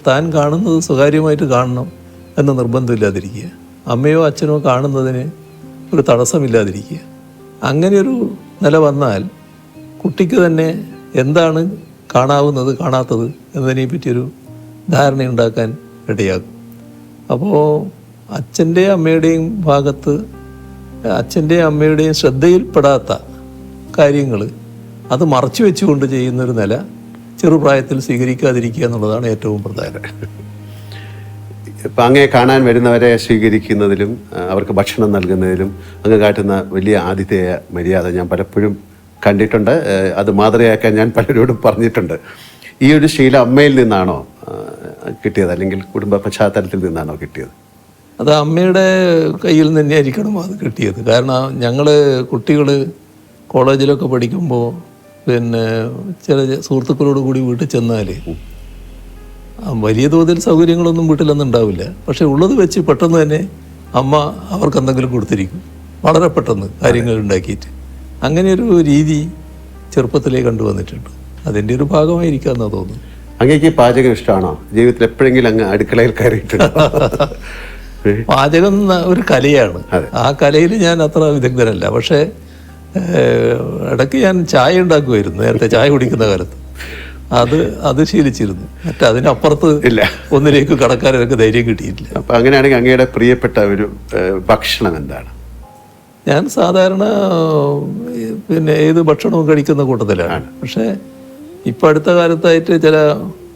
താൻ കാണുന്നത് സ്വകാര്യമായിട്ട് കാണണം എന്ന് നിർബന്ധമില്ലാതിരിക്കുക. അമ്മയോ അച്ഛനോ കാണുന്നതിന് ഒരു തടസ്സമില്ലാതിരിക്കുക. അങ്ങനെയൊരു നില വന്നാൽ കുട്ടിക്ക് തന്നെ എന്താണ് കാണാവുന്നത് കാണാത്തത് എന്നതിനെ പറ്റിയൊരു ധാരണയുണ്ടാക്കാൻ ഇടയാകും. അപ്പോൾ അച്ഛൻ്റെയും അമ്മയുടെയും ഭാഗത്ത് അച്ഛൻ്റെയും അമ്മയുടെയും ശ്രദ്ധയിൽപ്പെടാത്ത കാര്യങ്ങൾ അത് മറച്ചു വെച്ചുകൊണ്ട് ചെയ്യുന്നൊരു നില ചെറുപ്രായത്തിൽ സ്വീകരിക്കാതിരിക്കുക എന്നുള്ളതാണ് ഏറ്റവും പ്രധാനം. ഇപ്പം അങ്ങേ കാണാൻ വരുന്നവരെ സ്വീകരിക്കുന്നതിലും അവർക്ക് ഭക്ഷണം നൽകുന്നതിലും അങ്ങ് കാട്ടുന്ന വലിയ ആതിഥേയ മര്യാദ ഞാൻ പലപ്പോഴും കണ്ടിട്ടുണ്ട്. അത് മാതൃകയാക്കാൻ ഞാൻ പലരോടും പറഞ്ഞിട്ടുണ്ട്. ഈ ഒരു ശീലം അമ്മയിൽ നിന്നാണോ കിട്ടിയത്, അല്ലെങ്കിൽ കുടുംബ പശ്ചാത്തലത്തിൽ നിന്നാണോ കിട്ടിയത്? അത് അമ്മയുടെ കയ്യിൽ നിന്ന് തന്നെയായിരിക്കണം അത് കിട്ടിയത്. കാരണം ഞങ്ങൾ കുട്ടികൾ കോളേജിലൊക്കെ പഠിക്കുമ്പോൾ പിന്നെ ചില സുഹൃത്തുക്കളോട് കൂടി വീട്ടിൽ ചെന്നാൽ വലിയ തോതിൽ സൗകര്യങ്ങളൊന്നും വീട്ടിലൊന്നും ഉണ്ടാവില്ല. പക്ഷെ ഉള്ളത് വെച്ച് പെട്ടെന്ന് തന്നെ അമ്മ അവർക്ക് എന്തെങ്കിലും കൊടുത്തിരിക്കും, വളരെ പെട്ടെന്ന് കാര്യങ്ങൾ ഉണ്ടാക്കിയിട്ട്. അങ്ങനെയൊരു രീതി ചെറുപ്പത്തിലേ കണ്ടുവന്നിട്ടുണ്ട്. അതിൻ്റെ ഒരു ഭാഗമായിരിക്കാമെന്നാണ് തോന്നുന്നു. അങ്ങേക്ക് പാചകം ഇഷ്ടമാണോ? ജീവിതത്തിൽ എപ്പോഴെങ്കിലും അങ്ങ് അടുക്കളയിൽ കയറിയിട്ടുണ്ടോ? പാചകം ഒരു കലയാണ്. ആ കലയിൽ ഞാൻ അത്ര വിദഗ്ധനല്ല. പക്ഷേ ഇടയ്ക്ക് ഞാൻ ചായ ഉണ്ടാക്കുമായിരുന്നു. നേരത്തെ ചായ കുടിക്കുന്ന കാലത്ത് അത് ശീലിച്ചിരുന്നു. അതിനപ്പുറത്ത് ഇല്ല, ഒന്നിലേക്ക് കടക്കാൻ എനിക്ക് ധൈര്യം കിട്ടിയിട്ടില്ല. അപ്പം അങ്ങനെയാണെങ്കിൽ അങ്ങയുടെ പ്രിയപ്പെട്ട ഒരു ഭക്ഷണം എന്താണ്? ഞാൻ സാധാരണ പിന്നെ ഏത് ഭക്ഷണവും കഴിക്കുന്ന കൂട്ടത്തിലാണ്. പക്ഷേ ഇപ്പം അടുത്ത കാലത്തായിട്ട് ചില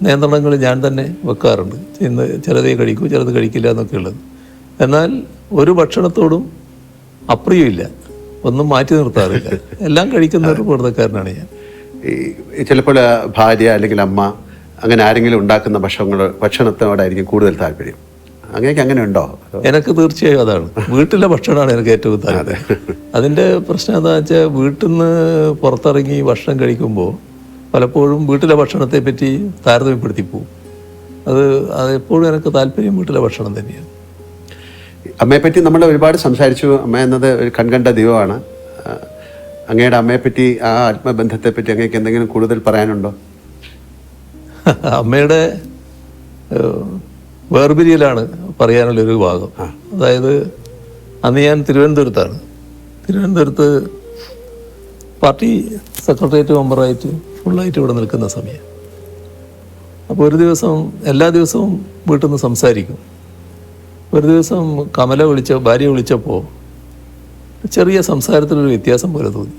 നിയന്ത്രണങ്ങൾ ഞാൻ തന്നെ വെക്കാറുണ്ട്. ഇന്ന് ചിലതേ കഴിക്കൂ, ചിലത് കഴിക്കില്ല എന്നൊക്കെ ഉള്ളത്. എന്നാൽ ഒരു ഭക്ഷണത്തോടും അപ്രിയമില്ല, ഒന്നും മാറ്റി നിർത്താറില്ല. എല്ലാം കഴിക്കുന്ന ഒരു കൂട്ടക്കാരനാണ് ഞാൻ. ചിലപ്പോൾ ഭാര്യ അല്ലെങ്കിൽ അമ്മ അങ്ങനെ ആരെങ്കിലും ഉണ്ടാക്കുന്ന ഭക്ഷണത്തോടായിരിക്കും കൂടുതൽ താല്പര്യം. അങ്ങനെയൊക്കെ അങ്ങനെ ഉണ്ടോ? എനിക്ക് തീർച്ചയായും അതാണ്. വീട്ടിലെ ഭക്ഷണമാണ് എനിക്ക് ഏറ്റവും താല്പര്യം. അതിൻ്റെ പ്രശ്നം എന്താണെന്ന് വെച്ചാൽ, വീട്ടിൽ നിന്ന് പുറത്തിറങ്ങി ഭക്ഷണം കഴിക്കുമ്പോൾ പലപ്പോഴും വീട്ടിലെ ഭക്ഷണത്തെ പറ്റി താരതമ്യപ്പെടുത്തി പോകും. അതെപ്പോഴും എനിക്ക് താല്പര്യം വീട്ടിലെ ഭക്ഷണം തന്നെയാണ്. അമ്മയെപ്പറ്റി നമ്മൾ ഒരുപാട് സംസാരിച്ചു. അമ്മ എന്നത് ഒരു കൺകണ്ട ദൈവമാണ്. അങ്ങയുടെ അമ്മയെപ്പറ്റി, ആ ആത്മബന്ധത്തെപ്പറ്റി അങ്ങേക്ക് എന്തെങ്കിലും കൂടുതൽ പറയാനുണ്ടോ? അമ്മയുടെ വേർപിരിയലാണ് പറയാനുള്ളൊരു ഭാഗം. അതായത് അന്ന് ഞാൻ തിരുവനന്തപുരത്താണ്. തിരുവനന്തപുരത്ത് പാർട്ടി സെക്രട്ടേറിയറ്റ് മെമ്പറായിട്ട് ഫുള്ളായിട്ട് ഇവിടെ നിൽക്കുന്ന സമയം. അപ്പോൾ ഒരു ദിവസം, എല്ലാ ദിവസവും വീട്ടിൽ നിന്ന് സംസാരിക്കും. ഒരു ദിവസം ഭാര്യ വിളിച്ചപ്പോൾ ചെറിയ സംസാരത്തിലൊരു വ്യത്യാസം പോലെ തോന്നി.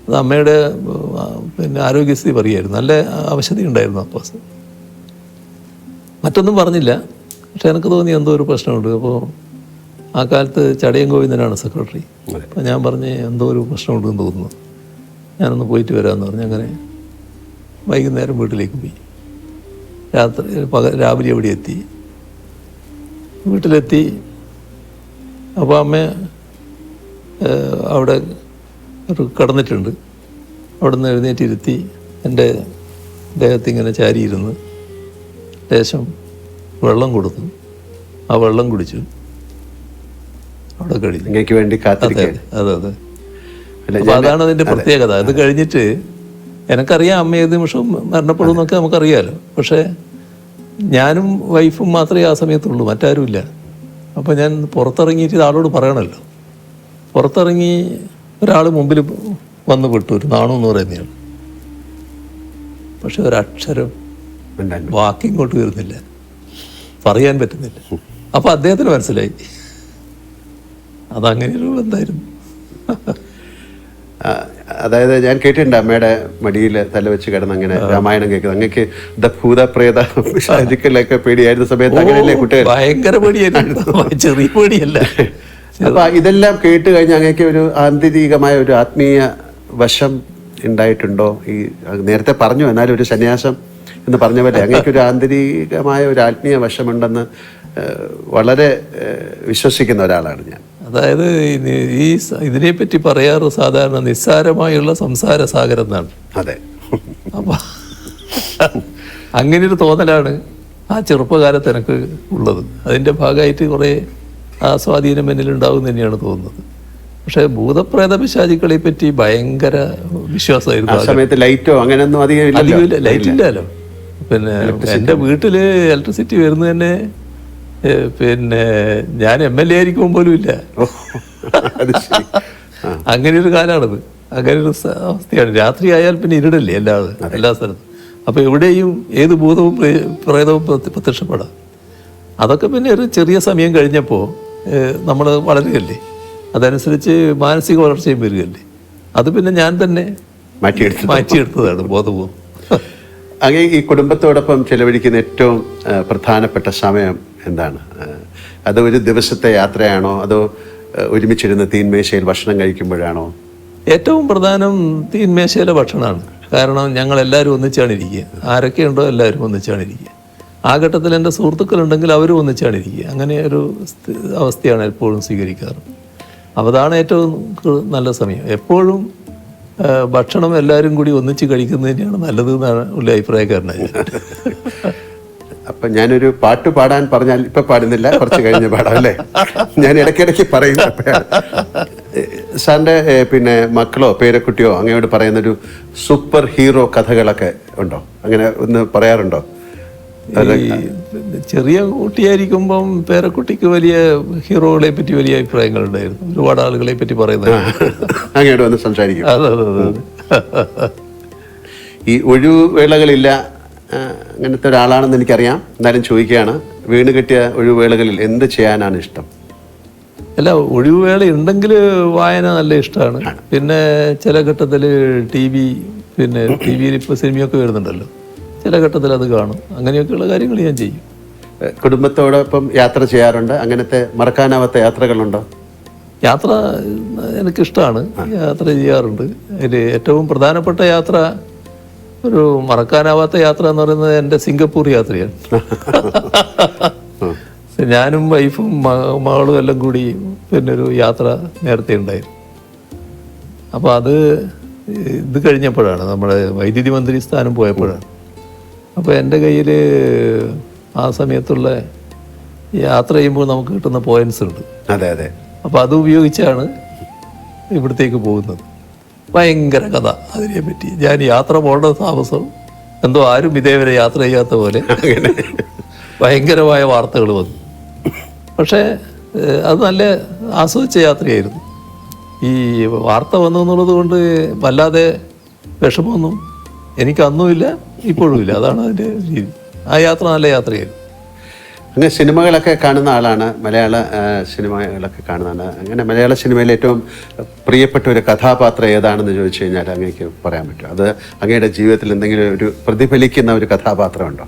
അത് അമ്മയുടെ പിന്നെ ആരോഗ്യസ്ഥിതി പറയുമായിരുന്നു. നല്ല അവശത ഉണ്ടായിരുന്നു അപ്പോൾ. മറ്റൊന്നും പറഞ്ഞില്ല, പക്ഷെ എനിക്ക് തോന്നി എന്തോ ഒരു പ്രശ്നമുണ്ട്. അപ്പോൾ ആ കാലത്ത് ചടയം ഗോവിന്ദനാണ് സെക്രട്ടറി. അപ്പോൾ ഞാൻ പറഞ്ഞ് എന്തോ ഒരു പ്രശ്നമുണ്ടെന്ന് തോന്നുന്നു, ഞാനൊന്ന് പോയിട്ട് വരാമെന്ന് പറഞ്ഞ് അങ്ങനെ വൈകുന്നേരം വീട്ടിലേക്ക് പോയി. രാവിലെ അവിടെ എത്തി. വീട്ടിലെത്തി. അപ്പോൾ അമ്മ അവിടെ കിടന്നിട്ടുണ്ട്. അവിടെ നിന്ന് എഴുന്നേറ്റിരുത്തി എൻ്റെ ദേഹത്തിങ്ങനെ ചാരിയിരുന്ന് ലേശം വെള്ളം കൊടുത്തു. ആ വെള്ളം കുടിച്ചു. അവിടെ കഴിഞ്ഞു. അതെ. അപ്പോൾ അതാണ് അതിൻ്റെ പ്രത്യേകത. അത് കഴിഞ്ഞിട്ട് എനിക്കറിയാം അമ്മ ഏത് നിമിഷവും മരണപ്പെടും എന്നൊക്കെ നമുക്കറിയാമല്ലോ. പക്ഷേ ഞാനും വൈഫും മാത്രമേ ആ സമയത്തുള്ളൂ, മറ്റാരുമില്ല. അപ്പോൾ ഞാൻ പുറത്തിറങ്ങിയിട്ട് ആളോട് പറയണമല്ലോ. പുറത്തിറങ്ങി ഒരാൾ മുമ്പിൽ വന്ന് വിട്ടു, ഒരു നാണു എന്ന് പറയുന്നയാൾ. പക്ഷെ ഒരക്ഷരം വാക്കിങ്ങോട്ട് വരുന്നില്ല, പറയാൻ പറ്റുന്നില്ല. അപ്പോൾ അദ്ദേഹത്തിന് മനസ്സിലായി അതങ്ങനെയൊരു ബന്ധമായിരുന്നു. അതായത് ഞാൻ കേട്ടിട്ടുണ്ട് അമ്മയുടെ മടിയിൽ തല വെച്ച് കിടന്ന് അങ്ങനെ രാമായണം കേൾക്കുന്നത്. അങ്ങക്ക് ഭൂതപ്രേത പേടിയായിരുന്ന സമയത്ത് അങ്ങനെയല്ലേ കുട്ടികൾ? ഭയങ്കര പേടിയായിരുന്നു. ചെറിയ പേടിയല്ല, അപ്പൊ ഇതെല്ലാം കേട്ട് കഴിഞ്ഞ് അങ്ങേക്ക് ഒരു ആന്തരികമായ ഒരു ആത്മീയ വശം ഉണ്ടായിട്ടുണ്ടോ? ഈ നേരത്തെ പറഞ്ഞു, എന്നാലും ഒരു സന്യാസം എന്ന് പറഞ്ഞ പോലെ അങ്ങേക്ക് ഒരു ആന്തരികമായ ഒരു ആത്മീയ വശമുണ്ടെന്ന് വളരെ വിശ്വസിക്കുന്ന ഒരാളാണ് ഞാൻ. അതായത് ഇതിനെപ്പറ്റി പറയാറ് സാധാരണ നിസ്സാരമായുള്ള സംസാര സാഗരം എന്നാണ്. അതെ. അപ്പൊ അങ്ങനെയൊരു തോന്നലാണ് ആ ചെറുപ്പകാലത്ത് എനിക്ക് ഉള്ളത്. അതിൻ്റെ ഭാഗമായിട്ട് കുറേ ആ സ്വാധീനം എന്നിലുണ്ടാവും തന്നെയാണ് തോന്നുന്നത്. പക്ഷെ ഭൂതപ്രേത പിശാചുക്കളെ പറ്റി ഭയങ്കര വിശ്വാസമായിരുന്നു. ആ സമയത്ത് ലൈറ്റോ അങ്ങനെയൊന്നും അധികം ലൈറ്റ് ഇല്ലല്ലോ. പിന്നെ എൻ്റെ വീട്ടില് ഇലക്ട്രിസിറ്റി വരുന്നത് തന്നെ പിന്നെ ഞാൻ MLA ആയിരിക്കും പോലും ഇല്ല. അങ്ങനെ ഒരു കാലമാണത്. അങ്ങനെ ഒരു അവസ്ഥയാണ്. രാത്രി ആയാൽ പിന്നെ ഇരുടല്ലേ എല്ലാ സ്ഥലത്തും. അപ്പൊ എവിടെയും ഏത് ഭൂതവും പ്രേതവും പ്രത്യക്ഷപ്പെടാം. അതൊക്കെ പിന്നെ ഒരു ചെറിയ സമയം കഴിഞ്ഞപ്പോൾ നമ്മൾ വളരുകയല്ലേ, അതനുസരിച്ച് മാനസിക വളർച്ചയും വരികയല്ലേ. അത് പിന്നെ ഞാൻ തന്നെ മാറ്റിയെടുത്തതാണ് ബോധപൂർവ്വം. അങ്ങനെ ഈ കുടുംബത്തോടൊപ്പം ചെലവഴിക്കുന്ന ഏറ്റവും പ്രധാനപ്പെട്ട സമയം എന്താണ്? അത് ഒരു ദിവസത്തെ യാത്രയാണോ, അതോ ഒരുമിച്ചിരുന്ന് തീൻമേശയിൽ ഭക്ഷണം കഴിക്കുമ്പോഴാണോ? ഏറ്റവും പ്രധാനം തീൻമേശയിലെ ഭക്ഷണമാണ്. കാരണം ഞങ്ങൾ എല്ലാവരും ഒന്നിച്ചാണ് ഇരിക്കുക. ആരൊക്കെയുണ്ടോ എല്ലാവരും ഒന്നിച്ചാണ് ഇരിക്കുക. ആ ഘട്ടത്തിൽ എൻ്റെ സുഹൃത്തുക്കളുണ്ടെങ്കിൽ അവരും ഒന്നിച്ചാണ് ഇരിക്കുക. അങ്ങനെ ഒരു അവസ്ഥയാണ് എപ്പോഴും സ്വീകരിക്കാറ്. അപ്പോൾ അതാണ് ഏറ്റവും നല്ല സമയം. എപ്പോഴും ഭക്ഷണം എല്ലാവരും കൂടി ഒന്നിച്ച് കഴിക്കുന്നത് തന്നെയാണ് നല്ലത് എന്നാണ് ഉള്ള അഭിപ്രായക്കാരനായി. അപ്പം ഞാനൊരു പാട്ട് പാടാൻ പറഞ്ഞാൽ ഇപ്പം പാടുന്നില്ല, കുറച്ച് കഴിഞ്ഞ് പാടാം അല്ലേ? ഞാൻ ഇടയ്ക്കിടയ്ക്ക് പറയും. സാറിൻ്റെ പിന്നെ മക്കളോ പേരക്കുട്ടിയോ അങ്ങയോട് പറയുന്നൊരു സൂപ്പർ ഹീറോ കഥകളൊക്കെ ഉണ്ടോ? അങ്ങനെ ഒന്ന് പറയാറുണ്ടോ? ചെറിയ കുട്ടിയായിരിക്കുമ്പം പേരക്കുട്ടിക്ക് വലിയ ഹീറോകളെ പറ്റി വലിയ അഭിപ്രായങ്ങളുണ്ടായിരുന്നു. ഒരുപാട് ആളുകളെ പറ്റി പറയുന്നത് അങ്ങോട്ട് വന്ന് സംസാരിക്കും. അതെ. ഈ ഒഴിവുവേളകളില്ല അങ്ങനത്തെ ഒരാളാണെന്ന് എനിക്കറിയാം. എന്നാലും ചോദിക്കുകയാണ്, വീണ് കിട്ടിയ ഒഴിവുവേളകളിൽ എന്ത് ചെയ്യാനാണ് ഇഷ്ടം? അല്ല, ഒഴിവുവേള ഉണ്ടെങ്കിൽ വായന നല്ല ഇഷ്ടമാണ്. പിന്നെ ചില ഘട്ടത്തിൽ പിന്നെ ടി വിയിൽ ഇപ്പോൾ സിനിമയൊക്കെ വരുന്നുണ്ടല്ലോ, ചില ഘട്ടത്തിൽ അത് കാണും. അങ്ങനെയൊക്കെയുള്ള കാര്യങ്ങൾ ഞാൻ ചെയ്യും. കുടുംബത്തോടൊപ്പം യാത്ര ചെയ്യാറുണ്ട്? അങ്ങനത്തെ മറക്കാനാവാത്ത യാത്രകളുണ്ടോ? യാത്ര എനിക്കിഷ്ടമാണ്, യാത്ര ചെയ്യാറുണ്ട്. അതിൽ ഏറ്റവും പ്രധാനപ്പെട്ട യാത്ര, ഒരു മറക്കാനാവാത്ത യാത്ര എന്ന് പറയുന്നത് എൻ്റെ സിംഗപ്പൂർ യാത്രയാണ്. ഞാനും വൈഫും മകളും എല്ലാം കൂടി പിന്നെ ഒരു യാത്ര നേരത്തെ ഉണ്ടായിരുന്നു. അപ്പോൾ അത് ഇത് കഴിഞ്ഞപ്പോഴാണ്, നമ്മുടെ വൈദ്യുതി മന്ത്രി സ്ഥാനം പോയപ്പോഴാണ്. അപ്പോൾ എൻ്റെ കയ്യിൽ ആ സമയത്തുള്ള യാത്ര ചെയ്യുമ്പോൾ നമുക്ക് കിട്ടുന്ന പോയിന്റ്സ് ഉണ്ട്. അതെ. അപ്പോൾ അത് ഉപയോഗിച്ചാണ് ഇവിടത്തേക്ക് പോകുന്നത്. ഭയങ്കര കഥ അതിനെപ്പറ്റി. ഞാൻ യാത്ര പോകേണ്ട താമസം എന്തോ ആരും ഇതേവരെ യാത്ര ചെയ്യാത്ത പോലെ ഭയങ്കരമായ വാർത്തകൾ വന്നു. പക്ഷേ അത് നല്ല ആസ്വദിച്ച യാത്രയായിരുന്നു. ഈ വാർത്ത വന്നു എന്നുള്ളത് കൊണ്ട് വല്ലാതെ വിഷമമൊന്നും എനിക്ക് അന്നുമില്ല, ഇപ്പോഴും ഇല്ല. അതാണ് അതിൻ്റെ രീതി. ആ യാത്ര നല്ല യാത്രയായിരുന്നു. അങ്ങനെ സിനിമകളൊക്കെ കാണുന്ന ആളാണ്, മലയാള സിനിമകളൊക്കെ കാണുന്നതാണ്. അങ്ങനെ മലയാള സിനിമയിൽ ഏറ്റവും പ്രിയപ്പെട്ട ഒരു കഥാപാത്രം ഏതാണെന്ന് ചോദിച്ചു കഴിഞ്ഞാൽ അങ്ങേക്ക് പറയാൻ പറ്റും? അത് അങ്ങയുടെ ജീവിതത്തിൽ എന്തെങ്കിലും ഒരു പ്രതിഫലിക്കുന്ന ഒരു കഥാപാത്രമുണ്ടോ?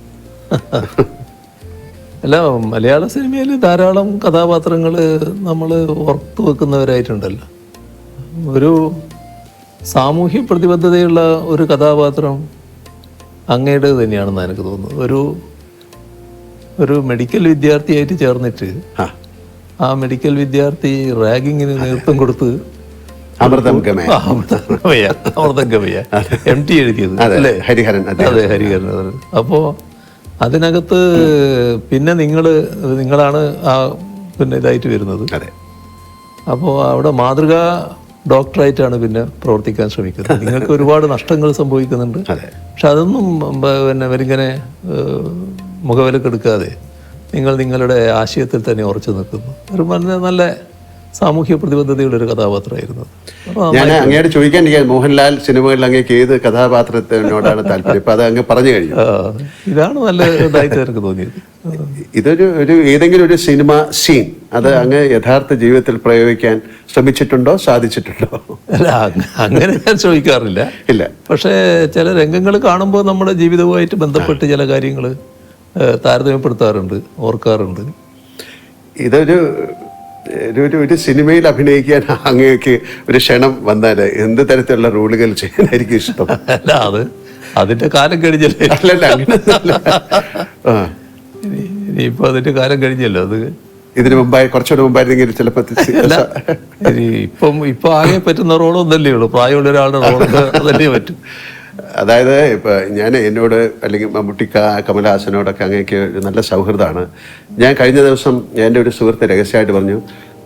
അല്ല, മലയാള സിനിമയിൽ ധാരാളം കഥാപാത്രങ്ങൾ നമ്മൾ ഓർത്തു വെക്കുന്നവരായിട്ടുണ്ടല്ലോ. ഒരു സാമൂഹ്യ പ്രതിബദ്ധതയുള്ള ഒരു കഥാപാത്രം അങ്ങയുടെ തന്നെയാണെന്ന് എനിക്ക് തോന്നുന്നത്. ഒരു മെഡിക്കൽ വിദ്യാർത്ഥിയായിട്ട് ചേർന്നിട്ട് ആ മെഡിക്കൽ വിദ്യാർത്ഥി റാഗിങ്ങിന് നേതൃത്വം കൊടുത്ത് അമൃതം ഗമയ MT എഴുതിയത് അല്ലേ? ഹരിഹരൻ. അതെ, ഹരിഹരൻ. അപ്പോൾ അതിനകത്ത് പിന്നെ നിങ്ങളാണ് ആ പിന്നെ ഇതായിട്ട് വരുന്നത്. അപ്പോൾ അവിടെ മാതൃകാ ഡോക്ടറായിട്ടാണ് പിന്നെ പ്രവർത്തിക്കാൻ ശ്രമിക്കുന്നത്. നിങ്ങൾക്ക് ഒരുപാട് നഷ്ടങ്ങൾ സംഭവിക്കുന്നുണ്ട്. പക്ഷെ അതൊന്നും പിന്നെ അവരിങ്ങനെ മുഖവിലക്കെടുക്കാതെ നിങ്ങളുടെ ആശയത്തിൽ തന്നെ ഉറച്ചു നിൽക്കുന്നു. ഒരു നല്ല സാമൂഹ്യ പ്രതിബദ്ധതയുള്ളൊരു കഥാപാത്രമായിരുന്നു. ഞാൻ അങ്ങോട്ട് ചോദിക്കാൻ, മോഹൻലാൽ സിനിമകളിൽ അങ്ങേക്ക് ഏത് കഥാപാത്രത്തിനോടാണ് താല്പര്യം? ഇപ്പം അത് അങ്ങ് പറഞ്ഞു കഴിഞ്ഞു. ഇതാണ് നല്ല ഇതായിട്ട് എനിക്ക് തോന്നിയത്. ഇതൊരു ഏതെങ്കിലും ഒരു സിനിമ സീൻ അത് അങ്ങ് യഥാർത്ഥ ജീവിതത്തിൽ പ്രയോഗിക്കാൻ ശ്രമിച്ചിട്ടുണ്ടോ, സാധിച്ചിട്ടുണ്ടോ? അല്ല, അങ്ങനെ ഞാൻ ചോദിക്കാറില്ല. ഇല്ല. പക്ഷേ ചില രംഗങ്ങൾ കാണുമ്പോൾ നമ്മുടെ ജീവിതവുമായിട്ട് ബന്ധപ്പെട്ട് ചില കാര്യങ്ങൾ താരതമ്യപ്പെടുത്താറുണ്ട്, ഓർക്കാറുണ്ട്. ഇതൊരു ഒരു സിനിമയിൽ അഭിനയിക്കാൻ അങ്ങേക്ക് ഒരു ക്ഷണം വന്നാൽ എന്ത് തരത്തിലുള്ള റോളുകൾ ചെയ്യാനായിരിക്കും ഇഷ്ടം? അല്ല, അതിന്റെ കാലം കഴിഞ്ഞല്ലേ. അല്ലല്ല, അങ്ങനെയൊന്നുമല്ല. ആ, ഇനിയിപ്പോ അതിന്റെ കാലം കഴിഞ്ഞല്ലോ. അത് ഇതിനു മുമ്പായി കുറച്ചുകൂടെ മുമ്പായിരുന്നെങ്കിൽ ചിലപ്പോൾ ഇപ്പൊ ആകെ പറ്റുന്ന റോളൊന്നല്ലേ ഉള്ളൂ. പ്രായമുള്ള ഒരാളുടെ റോൾ അതല്ലേ പറ്റും. അതായത് ഇപ്പൊ ഞാൻ എന്നോട് അല്ലെങ്കിൽ മമ്മൂട്ടിക്ക, കമലഹാസനോടൊക്കെ അങ്ങേക്ക് ഒരു നല്ല സൗഹൃദമാണ്. ഞാൻ കഴിഞ്ഞ ദിവസം എൻ്റെ ഒരു സുഹൃത്ത് രഹസ്യമായിട്ട് പറഞ്ഞു,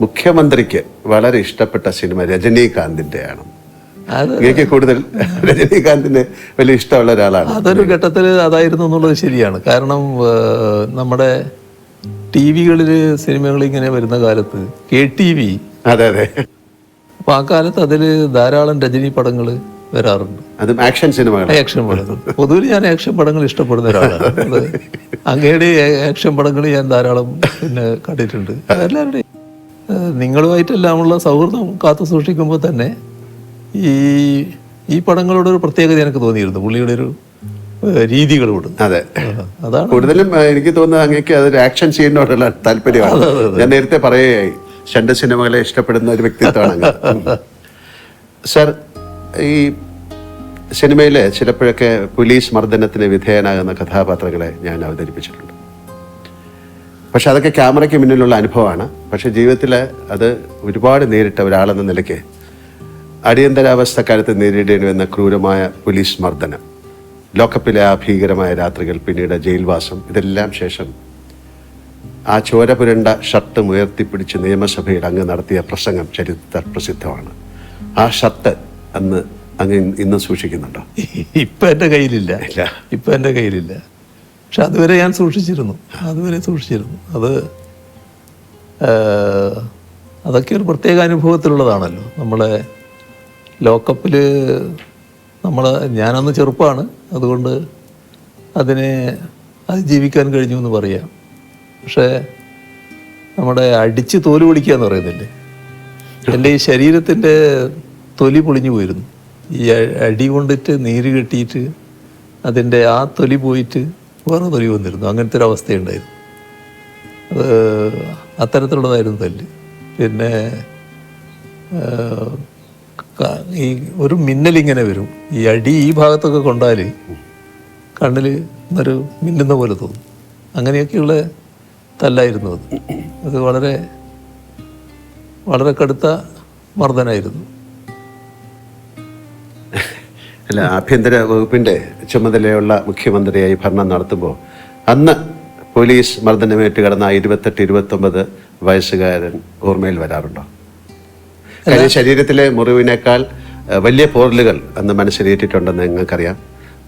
മുഖ്യമന്ത്രിക്ക് വളരെ ഇഷ്ടപ്പെട്ട സിനിമ രജനീകാന്തിൻ്റെയാണ്. അങ്ങേക്ക് കൂടുതൽ രജനീകാന്തിന് വലിയ ഇഷ്ടമുള്ള ഒരാളാണ്. അതൊരു ഘട്ടത്തിൽ അതായിരുന്നു എന്നുള്ളത് ശരിയാണ്. കാരണം നമ്മുടെ ടി വികളിൽ സിനിമകൾ ഇങ്ങനെ വരുന്ന കാലത്ത് KTV, അതെ അതെ, അപ്പൊ ആ കാലത്ത് അതിൽ ധാരാളം രജനി പടങ്ങൾ വരാറുണ്ട്. അതും ആക്ഷൻ സിനിമകൾ. ആക്ഷൻ പടങ്ങൾ പൊതുവിൽ ഞാൻ ആക്ഷൻ പടങ്ങൾ ഇഷ്ടപ്പെടുന്ന ഒരാളാണ്. അങ്ങയുടെ ആക്ഷൻ പടങ്ങൾ ഞാൻ ധാരാളം കണ്ടിട്ടുണ്ട്. എല്ലാവരുടെയും നിങ്ങളുമായിട്ടെല്ലാമുള്ള സൗഹൃദം കാത്തു സൂക്ഷിക്കുമ്പോൾ തന്നെ ഈ പടങ്ങളോടൊരു പ്രത്യേകത എനിക്ക് തോന്നിയിരുന്നു, പുള്ളിയുടെ ഒരു രീതികളോട്. അതെ, അതാണ് കൂടുതലും എനിക്ക് തോന്നുന്നത് അങ്ങേക്ക് അതൊരു ആക്ഷൻ സീനിനോടുള്ള താല്പര്യമാണ്. ഞാൻ നേരത്തെ പറയുകയായി, ഷണ്ട് സിനിമകളെ ഇഷ്ടപ്പെടുന്ന ഒരു വ്യക്തിത്വമാണ് സർ. ഈ സിനിമയിൽ ചിലപ്പോഴൊക്കെ പോലീസ് മർദ്ദനത്തിന് വിധേയനാകുന്ന കഥാപാത്രങ്ങളെ ഞാൻ അവതരിപ്പിച്ചിട്ടുണ്ട്. പക്ഷെ അതൊക്കെ ക്യാമറയ്ക്ക് മുന്നിലുള്ള അനുഭവമാണ്. പക്ഷെ ജീവിതത്തിൽ അത് ഒരുപാട് നേരിട്ട ഒരാളെന്ന നിലയ്ക്ക് അടിയന്തരാവസ്ഥക്കാലത്ത് നേരിടേണ്ടി വന്ന ക്രൂരമായ പോലീസ് മർദ്ദനം, ലോക്കപ്പിലെ ആ ഭീകരമായ രാത്രികൾ, പിന്നീട് ജയിൽവാസം, ഇതെല്ലാം ശേഷം ആ ചോര പുരണ്ട ഷർട്ട് ഉയർത്തിപ്പിടിച്ച് നിയമസഭയിൽ അങ്ങ് നടത്തിയ പ്രസംഗം ചരിത്ര പ്രസിദ്ധമാണ്. ആ ഷർട്ട് അന്ന് അങ്ങ് ഇന്നും സൂക്ഷിക്കുന്നുണ്ടോ? ഇപ്പം എൻ്റെ കയ്യിലില്ല. ഇപ്പം എൻ്റെ കയ്യിലില്ല. പക്ഷെ അതുവരെ ഞാൻ സൂക്ഷിച്ചിരുന്നു. അതൊക്കെ ഒരു പ്രത്യേക അനുഭവത്തിലുള്ളതാണല്ലോ. നമ്മളെ ലോക്കപ്പിൽ ഞാനന്ന് ചെറുപ്പമാണ്, അതുകൊണ്ട് അതിനെ അതിജീവിക്കാൻ കഴിഞ്ഞു എന്ന് പറയാം. പക്ഷേ നമ്മുടെ അടിച്ച് തോല് പൊളിക്കുക എന്ന് പറയുന്നില്ലേ, എൻ്റെ ഈ ശരീരത്തിൻ്റെ തൊലി പൊളിഞ്ഞു പോയിരുന്നു. ഈ അടി കൊണ്ടിട്ട് നീര് കെട്ടിയിട്ട് അതിൻ്റെ ആ തൊലി പോയിട്ട് വേറെ തൊലി വന്നിരുന്നു. അങ്ങനത്തെ ഒരു അവസ്ഥയുണ്ടായിരുന്നു. അത് അത്തരത്തിലുള്ളതായിരുന്നു തല്ല്. പിന്നെ ഈ ഒരു മിന്നലിങ്ങനെ വരും. ഈ അടി ഈ ഭാഗത്തൊക്കെ കൊണ്ടാൽ കണ്ണിൽ ഒരു മിന്നുന്ന പോലെ തോന്നും. അങ്ങനെയൊക്കെയുള്ള തല്ലായിരുന്നു അത് വളരെ വളരെ കടുത്ത മർദ്ദനായിരുന്നു. അല്ല, ആഭ്യന്തര വകുപ്പിൻ്റെ ചുമതലയുള്ള മുഖ്യമന്ത്രിയായി ഭരണം നടത്തുമ്പോൾ അന്ന് പോലീസ് മർദ്ദനമേറ്റ് കിടന്ന 28-29 വയസ്സുകാരൻ ഓർമ്മയിൽ വരാറുണ്ടോ? കാര്യം ശരീരത്തിലെ മുറിവിനേക്കാൾ വലിയ പോറലുകൾ അന്ന് മനസ്സിലേറ്റിട്ടുണ്ടെന്ന് നിങ്ങൾക്കറിയാം.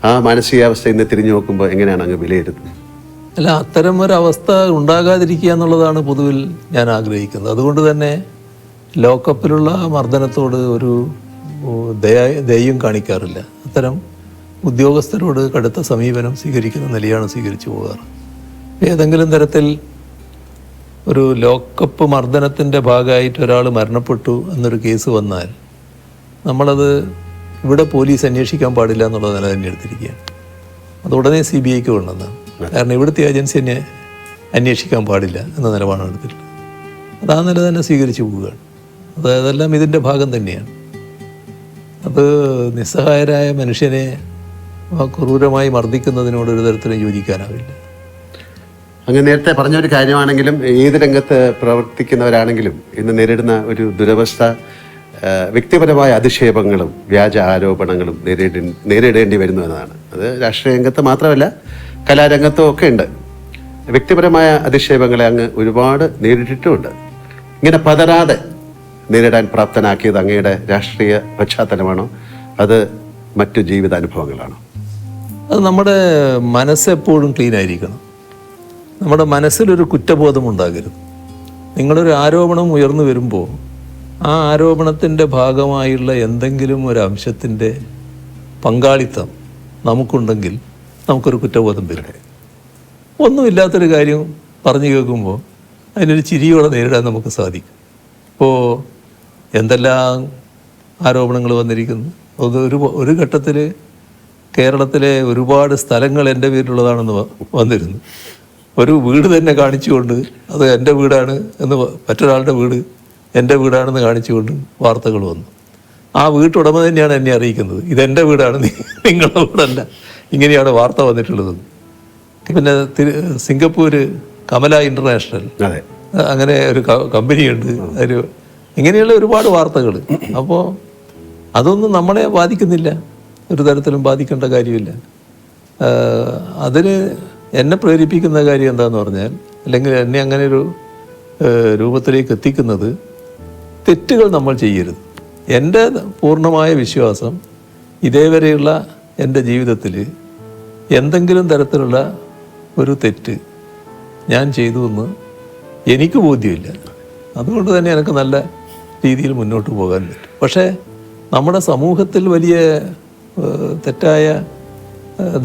ആ മാനസികാവസ്ഥ ഇന്ന് തിരിഞ്ഞു നോക്കുമ്പോൾ എങ്ങനെയാണ് അങ്ങ് വിലയിരുത്തുന്നത്? അല്ല, അത്തരം ഒരവസ്ഥ ഉണ്ടാകാതിരിക്കുക എന്നുള്ളതാണ് പൊതുവിൽ ഞാൻ ആഗ്രഹിക്കുന്നത്. അതുകൊണ്ട് തന്നെ ലോക്കപ്പിലുള്ള മർദ്ദനത്തോട് ഒരു ദയയും കാണിക്കാറില്ല. അത്തരം ഉദ്യോഗസ്ഥരോട് കടുത്ത സമീപനം സ്വീകരിക്കുന്ന നിലയാണ് സ്വീകരിച്ചു പോകാറ്. ഏതെങ്കിലും തരത്തിൽ ഒരു ലോക്കപ്പ് മർദ്ദനത്തിൻ്റെ ഭാഗമായിട്ട് ഒരാൾ മരണപ്പെട്ടു എന്നൊരു കേസ് വന്നാൽ നമ്മളത് ഇവിടെ പോലീസ് അന്വേഷിക്കാൻ പാടില്ല എന്നുള്ള നില തന്നെ എടുത്തിരിക്കുകയാണ്. അത് ഉടനെ CBIക്ക് കൊണ്ടുവന്നതാണ്. കാരണം ഇവിടുത്തെ ഏജൻസി തന്നെ അന്വേഷിക്കാൻ പാടില്ല എന്ന നിലപാടാണ് എടുത്തിട്ടുള്ളത്. അത് ആ നില തന്നെ സ്വീകരിച്ചു പോവുകയാണ്. അതെല്ലാം ഇതിൻ്റെ ഭാഗം തന്നെയാണ്. അത് നിസ്സഹായരായ മനുഷ്യനെ ക്രൂരമായി മർദ്ദിക്കുന്നതിനോട് ഒരു തരത്തിലും യോജിക്കാനാവില്ല. അങ്ങ് നേരത്തെ പറഞ്ഞൊരു കാര്യമാണെങ്കിലും ഏത് രംഗത്ത് പ്രവർത്തിക്കുന്നവരാണെങ്കിലും ഇന്ന് നേരിടുന്ന ഒരു ദുരവസ്ഥ വ്യക്തിപരമായ അധിക്ഷേപങ്ങളും വ്യാജ ആരോപണങ്ങളും നേരിടേണ്ടി വരുന്നു എന്നതാണ്. അത് രാഷ്ട്രീയ രംഗത്ത് മാത്രമല്ല, കലാരംഗത്തും ഒക്കെ ഉണ്ട്. വ്യക്തിപരമായ അധിക്ഷേപങ്ങളെ അങ്ങ് ഒരുപാട് നേരിട്ടിട്ടുമുണ്ട്. ഇങ്ങനെ പതരാതെ നേരിടാൻ പ്രാപ്തനാക്കിയത് അങ്ങയുടെ രാഷ്ട്രീയ പശ്ചാത്തലമാണോ, അത് മറ്റു ജീവിതാനുഭവങ്ങളാണോ? അത് നമ്മുടെ മനസ്സെപ്പോഴും ക്ലീൻ ആയിരിക്കണം. നമ്മുടെ മനസ്സിലൊരു കുറ്റബോധം ഉണ്ടാകരുത്. നിങ്ങളൊരു ആരോപണം ഉയർന്നു വരുമ്പോൾ ആ ആരോപണത്തിൻ്റെ ഭാഗമായുള്ള എന്തെങ്കിലും ഒരു അംശത്തിൻ്റെ പങ്കാളിത്തം നമുക്കുണ്ടെങ്കിൽ നമുക്കൊരു കുറ്റബോധം വരും. ഒന്നുമില്ലാത്തൊരു കാര്യം പറഞ്ഞു കേൾക്കുമ്പോൾ അതിനൊരു ചിരിയോടെ നേരിടാൻ നമുക്ക് സാധിക്കും. ഇപ്പോൾ എന്തെല്ലാം ആരോപണങ്ങൾ വന്നിരിക്കുന്നു. ഒരു ഘട്ടത്തിൽ കേരളത്തിലെ ഒരുപാട് സ്ഥലങ്ങൾ എൻ്റെ പേരിലുള്ളതാണെന്ന് വന്നിരുന്നു. ഒരു വീട് തന്നെ കാണിച്ചുകൊണ്ട് അത് എൻ്റെ വീടാണ് എന്ന് മറ്റൊരാളുടെ വീട് എൻ്റെ വീടാണെന്ന് കാണിച്ചുകൊണ്ട് വാർത്തകൾ വന്നു. ആ വീട്ടുടമ തന്നെയാണ് എന്നെ അറിയിക്കുന്നത്, ഇതെൻ്റെ വീടാണ്, നിങ്ങളുടെ വീടല്ല, ഇങ്ങനെയാണ് വാർത്ത വന്നിട്ടുള്ളത്. പിന്നെ സിംഗപ്പൂർ കമല ഇൻ്റർനാഷണൽ, അതെ, അങ്ങനെ ഒരു കമ്പനിയുണ്ട്, ഒരു ഇങ്ങനെയുള്ള ഒരുപാട് വാർത്തകൾ. അപ്പോൾ അതൊന്നും നമ്മളെ ബാധിക്കുന്നില്ല, ഒരു തരത്തിലും ബാധിക്കേണ്ട കാര്യമില്ല. അതിന് എന്നെ പ്രേരിപ്പിക്കുന്ന കാര്യം എന്താണെന്ന് പറഞ്ഞാൽ, അല്ലെങ്കിൽ എന്നെ അങ്ങനെ ഒരു രൂപത്തിലേക്ക് എത്തിക്കുന്നത്, തെറ്റുകൾ നമ്മൾ ചെയ്യരുത്. എൻ്റെ പൂർണ്ണമായ വിശ്വാസം ഇതേവരെയുള്ള എൻ്റെ ജീവിതത്തിൽ എന്തെങ്കിലും തരത്തിലുള്ള ഒരു തെറ്റ് ഞാൻ ചെയ്തു എന്ന് എനിക്ക് ബോധ്യമില്ല. അതുകൊണ്ട് തന്നെ എനിക്ക് നല്ല രീതിയിൽ മുന്നോട്ട് പോകാൻ പറ്റും. പക്ഷേ നമ്മുടെ സമൂഹത്തിൽ വലിയ തെറ്റായ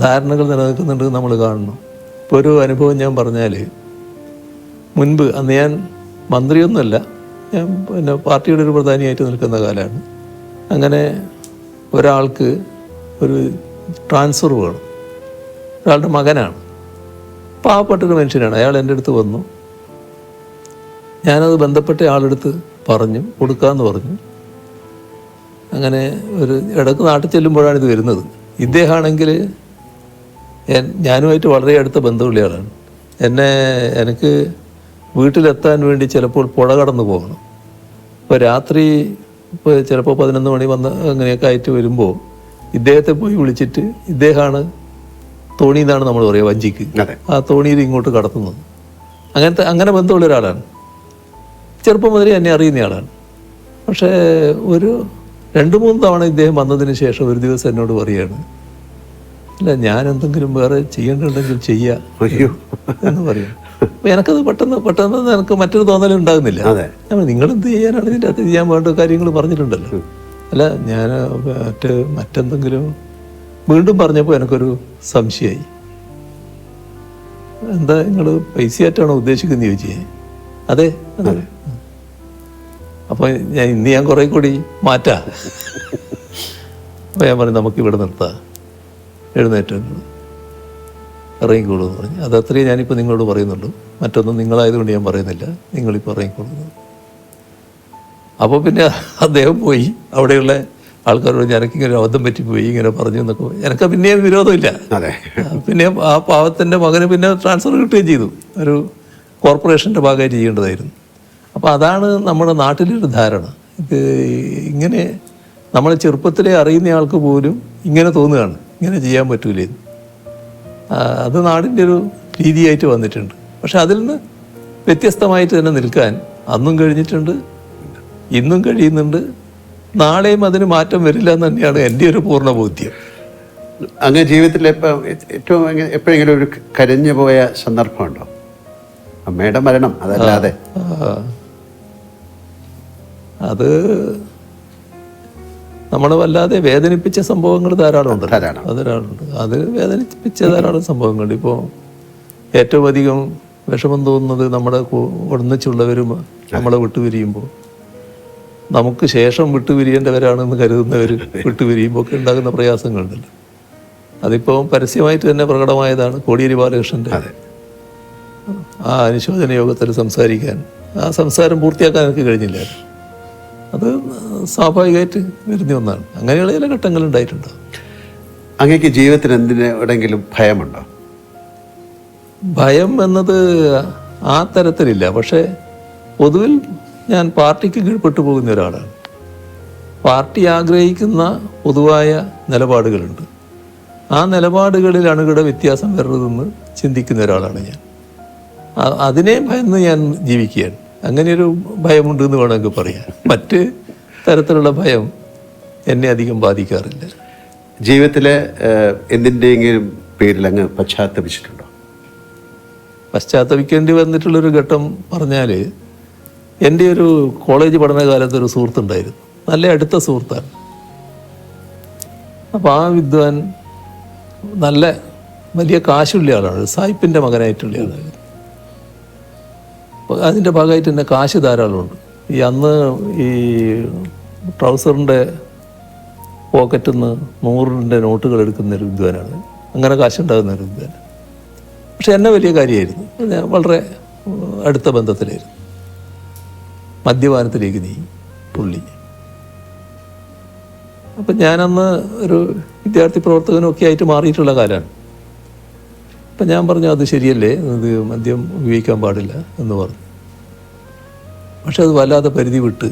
ധാരണകൾ നിലനിൽക്കുന്നുണ്ട് നമ്മൾ കാണണം. ഇപ്പോൾ ഒരു അനുഭവം ഞാൻ പറഞ്ഞാൽ, മുൻപ് അന്ന് ഞാൻ മന്ത്രിയൊന്നുമല്ല, ഞാൻ പിന്നെ പാർട്ടിയുടെ ഒരു പ്രധാനിയായിട്ട് നിൽക്കുന്ന കാലമാണ്. അങ്ങനെ ഒരാൾക്ക് ഒരു ട്രാൻസ്ഫർ വേണം, ഒരാളുടെ മകനാണ്, പാവപ്പെട്ടൊരു മനുഷ്യനാണ്. അയാൾ എൻ്റെ അടുത്ത് വന്നു, ഞാനത് ബന്ധപ്പെട്ട ആളെടുത്ത് പറഞ്ഞു, കൊടുക്കാമെന്ന് പറഞ്ഞു. അങ്ങനെ ഒരു ഇടയ്ക്ക് നാട്ടിൽ ചെല്ലുമ്പോഴാണ് ഇത് വരുന്നത്. ഇദ്ദേഹമാണെങ്കിൽ ഞാനുമായിട്ട് വളരെ അടുത്ത ബന്ധമുള്ള ആളാണ്. എനിക്ക് വീട്ടിലെത്താൻ വേണ്ടി ചിലപ്പോൾ പുഴ കടന്നു പോകണം. ഇപ്പോൾ രാത്രി ഇപ്പോൾ ചിലപ്പോൾ 11 മണി വന്ന് അങ്ങനെയൊക്കെ ആയിട്ട് വരുമ്പോൾ ഇദ്ദേഹത്തെ പോയി വിളിച്ചിട്ട്, ഇദ്ദേഹമാണ് തോണി എന്നാണ് നമ്മൾ പറയുക, വഞ്ചിക്ക്, ആ തോണിയിൽ ഇങ്ങോട്ട് കടത്തുന്നത്. അങ്ങനെ ബന്ധമുള്ള ഒരാളാണ്. ചെറുപ്പം മുതലേ എന്നെ അറിയുന്നയാളാണ്. പക്ഷേ ഒരു 2-3 തവണ ഇദ്ദേഹം വന്നതിന് ശേഷം ഒരു ദിവസം എന്നോട് പറയുകയാണ്, ഇല്ല ഞാൻ എന്തെങ്കിലും വേറെ ചെയ്യേണ്ടതുണ്ടെങ്കിൽ ചെയ്യാം എന്ന് പറയും. അപ്പോൾ എനിക്കത് പെട്ടെന്ന് എനിക്ക് മറ്റൊരു തോന്നലും ഉണ്ടാകുന്നില്ല. നിങ്ങളെന്ത് ചെയ്യാനാണ്, ഇതിൻ്റെ അകത്ത് ചെയ്യാൻ വേണ്ട കാര്യങ്ങൾ പറഞ്ഞിട്ടുണ്ടല്ലോ. അല്ല ഞാൻ മറ്റെന്തെങ്കിലും വീണ്ടും പറഞ്ഞപ്പോൾ എനിക്കൊരു സംശയമായി. എന്താ നിങ്ങൾ പൈസയായിട്ടാണോ ഉദ്ദേശിക്കുന്നത് ചോദിച്ചേ? അതെ. അപ്പോൾ ഞാൻ കുറേ കൂടി മാറ്റാം. അപ്പോൾ ഞാൻ പറഞ്ഞു, നമുക്ക് ഇവിടെ നിർത്താം, എഴുന്നേറ്റ് ഇറങ്ങിക്കോളൂ എന്ന് പറഞ്ഞു. അതത്രയും ഞാനിപ്പോൾ നിങ്ങളോട് പറയുന്നുള്ളൂ, മറ്റൊന്നും നിങ്ങളായതുകൊണ്ട് ഞാൻ പറയുന്നില്ല, നിങ്ങളിപ്പോൾ ഇറങ്ങിക്കോളൂ. അപ്പോൾ പിന്നെ അദ്ദേഹം പോയി അവിടെയുള്ള ആൾക്കാരോട് എനിക്കിങ്ങനെ അബദ്ധം പറ്റിപ്പോയി ഇങ്ങനെ പറഞ്ഞു എന്നൊക്കെ. എനിക്ക് പിന്നെയും വിരോധമില്ല. പിന്നെ ആ പാവത്തിൻ്റെ മകന് പിന്നെ ട്രാൻസ്ഫർ കിട്ടുകയും ചെയ്തു, ഒരു കോർപ്പറേഷൻ്റെ ഭാഗമായിട്ട് ചെയ്യേണ്ടതായിരുന്നു. അപ്പോൾ അതാണ് നമ്മുടെ നാട്ടിലൊരു ധാരണ. ഇത് ഇങ്ങനെ നമ്മൾ ചെറുപ്പത്തിലേ അറിയുന്ന ആൾക്ക് പോലും ഇങ്ങനെ തോന്നുകയാണ്, ഇങ്ങനെ ചെയ്യാൻ പറ്റൂലേ. അത് നാടിൻ്റെ ഒരു രീതിയായിട്ട് വന്നിട്ടുണ്ട്. പക്ഷെ അതിൽ നിന്ന് വ്യത്യസ്തമായിട്ട് തന്നെ നിൽക്കാൻ അന്നും കഴിഞ്ഞിട്ടുണ്ട്, ഇന്നും കഴിയുന്നുണ്ട്, നാളെയും അതിന് മാറ്റം വരില്ല എന്ന് തന്നെയാണ് എൻ്റെ ഒരു പൂർണ്ണ ബോധ്യം. അങ്ങനെ ജീവിതത്തിൽ ഏറ്റവും എപ്പോഴെങ്കിലും ഒരു കരഞ്ഞു പോയ സന്ദർഭമുണ്ടോ? അമ്മയുടെ മരണം അതല്ലാതെ? അത് നമ്മളെ വല്ലാതെ വേദനിപ്പിച്ച സംഭവങ്ങൾ ധാരാളമുണ്ട്. അത് വേദനിപ്പിച്ച ധാരാളം സംഭവങ്ങളുണ്ട്. ഇപ്പോൾ ഏറ്റവും അധികം വിഷമം തോന്നുന്നത് നമ്മുടെ ഒന്നിച്ചുള്ളവരും നമ്മളെ വിട്ടുപിരിയുമ്പോൾ, നമുക്ക് ശേഷം വിട്ടുപിരിയേണ്ടവരാണെന്ന് കരുതുന്നവർ വിട്ടുപിരിയുമ്പോൾ ഒക്കെ ഉണ്ടാകുന്ന പ്രയാസങ്ങളുണ്ടല്ലോ. അതിപ്പോൾ പരസ്യമായിട്ട് തന്നെ പ്രകടമായതാണ്. കോടിയേരി ബാലകൃഷ്ണൻ്റെ ആ അനുശോചന യോഗത്തിൽ സംസാരിക്കാൻ, ആ സംസാരം പൂർത്തിയാക്കാൻ എനിക്ക് കഴിഞ്ഞില്ല. അത് സ്വാഭാവികമായിട്ട് വരുന്ന ഒന്നാണ്. അങ്ങനെയുള്ള ചില ഘട്ടങ്ങൾ ഉണ്ടായിട്ടുണ്ടോ? അങ്ങേക്ക് ജീവിതത്തിൽ എന്തിനെങ്കിലും ഭയമുണ്ടോ? ഭയം എന്നത് ആ തരത്തിലില്ല. പക്ഷേ പൊതുവിൽ ഞാൻ പാർട്ടിക്ക് കീഴ്പ്പെട്ടു പോകുന്ന ഒരാളാണ്. പാർട്ടി ആഗ്രഹിക്കുന്ന പൊതുവായ നിലപാടുകളുണ്ട്. ആ നിലപാടുകളിൽ അണുകിട വ്യത്യാസം വരരുതെന്ന് ചിന്തിക്കുന്ന ഒരാളാണ് ഞാൻ. അതിനെ ഭയന്ന് ഞാൻ ജീവിക്കുകയാണ്. അങ്ങനെയൊരു ഭയമുണ്ട് എന്ന് വേണമെങ്കിൽ പറയാം. മറ്റ് തരത്തിലുള്ള ഭയം എന്നെ അധികം ബാധിക്കാറില്ല. ജീവിതത്തിലെ എന്തിൻ്റെയെങ്കിലും പേരിൽ അങ്ങ് പശ്ചാത്തപിച്ചിട്ടുണ്ടോ? പശ്ചാത്തപിക്കേണ്ടി വന്നിട്ടുള്ളൊരു ഘട്ടം പറഞ്ഞാൽ, എൻ്റെ ഒരു കോളേജ് പഠനകാലത്ത് ഒരു സുഹൃത്തുണ്ടായിരുന്നു, നല്ല അടുത്ത സുഹൃത്താണ്. അപ്പോൾ ആ വിദ്വാൻ നല്ല വലിയ കാശുള്ള ആളാണ്, സായിപ്പിൻ്റെ മകനായിട്ടുള്ള ആളാണ്. അപ്പോൾ അതിൻ്റെ ഭാഗമായിട്ട് തന്നെ കാശ് ധാരാളമുണ്ട്. അന്ന് ഈ ട്രൗസറിൻ്റെ പോക്കറ്റിൽ നിന്ന് 100 നോട്ടുകൾ എടുക്കുന്ന ഒരു വിദ്വാനാണ്. അങ്ങനെ കാശുണ്ടാകുന്ന ഒരു വിദ്വാൻ. പക്ഷെ എന്നെ വലിയ കാര്യമായിരുന്നു. ഞാൻ വളരെ അടുത്ത ബന്ധത്തിലായിരുന്നു. മദ്യപാനത്തിലേക്ക് നീങ്ങി പുള്ളി. അപ്പം ഞാനന്ന് ഒരു വിദ്യാർത്ഥി പ്രവർത്തകനൊക്കെ ആയിട്ട് മാറിയിട്ടുള്ള കാലമാണ്. അപ്പം ഞാൻ പറഞ്ഞു അത് ശരിയല്ലേ, ഇത് മദ്യം ഉപയോഗിക്കാൻ പാടില്ല എന്ന് പറഞ്ഞു. പക്ഷെ അത് വല്ലാതെ പരിധി വിട്ട്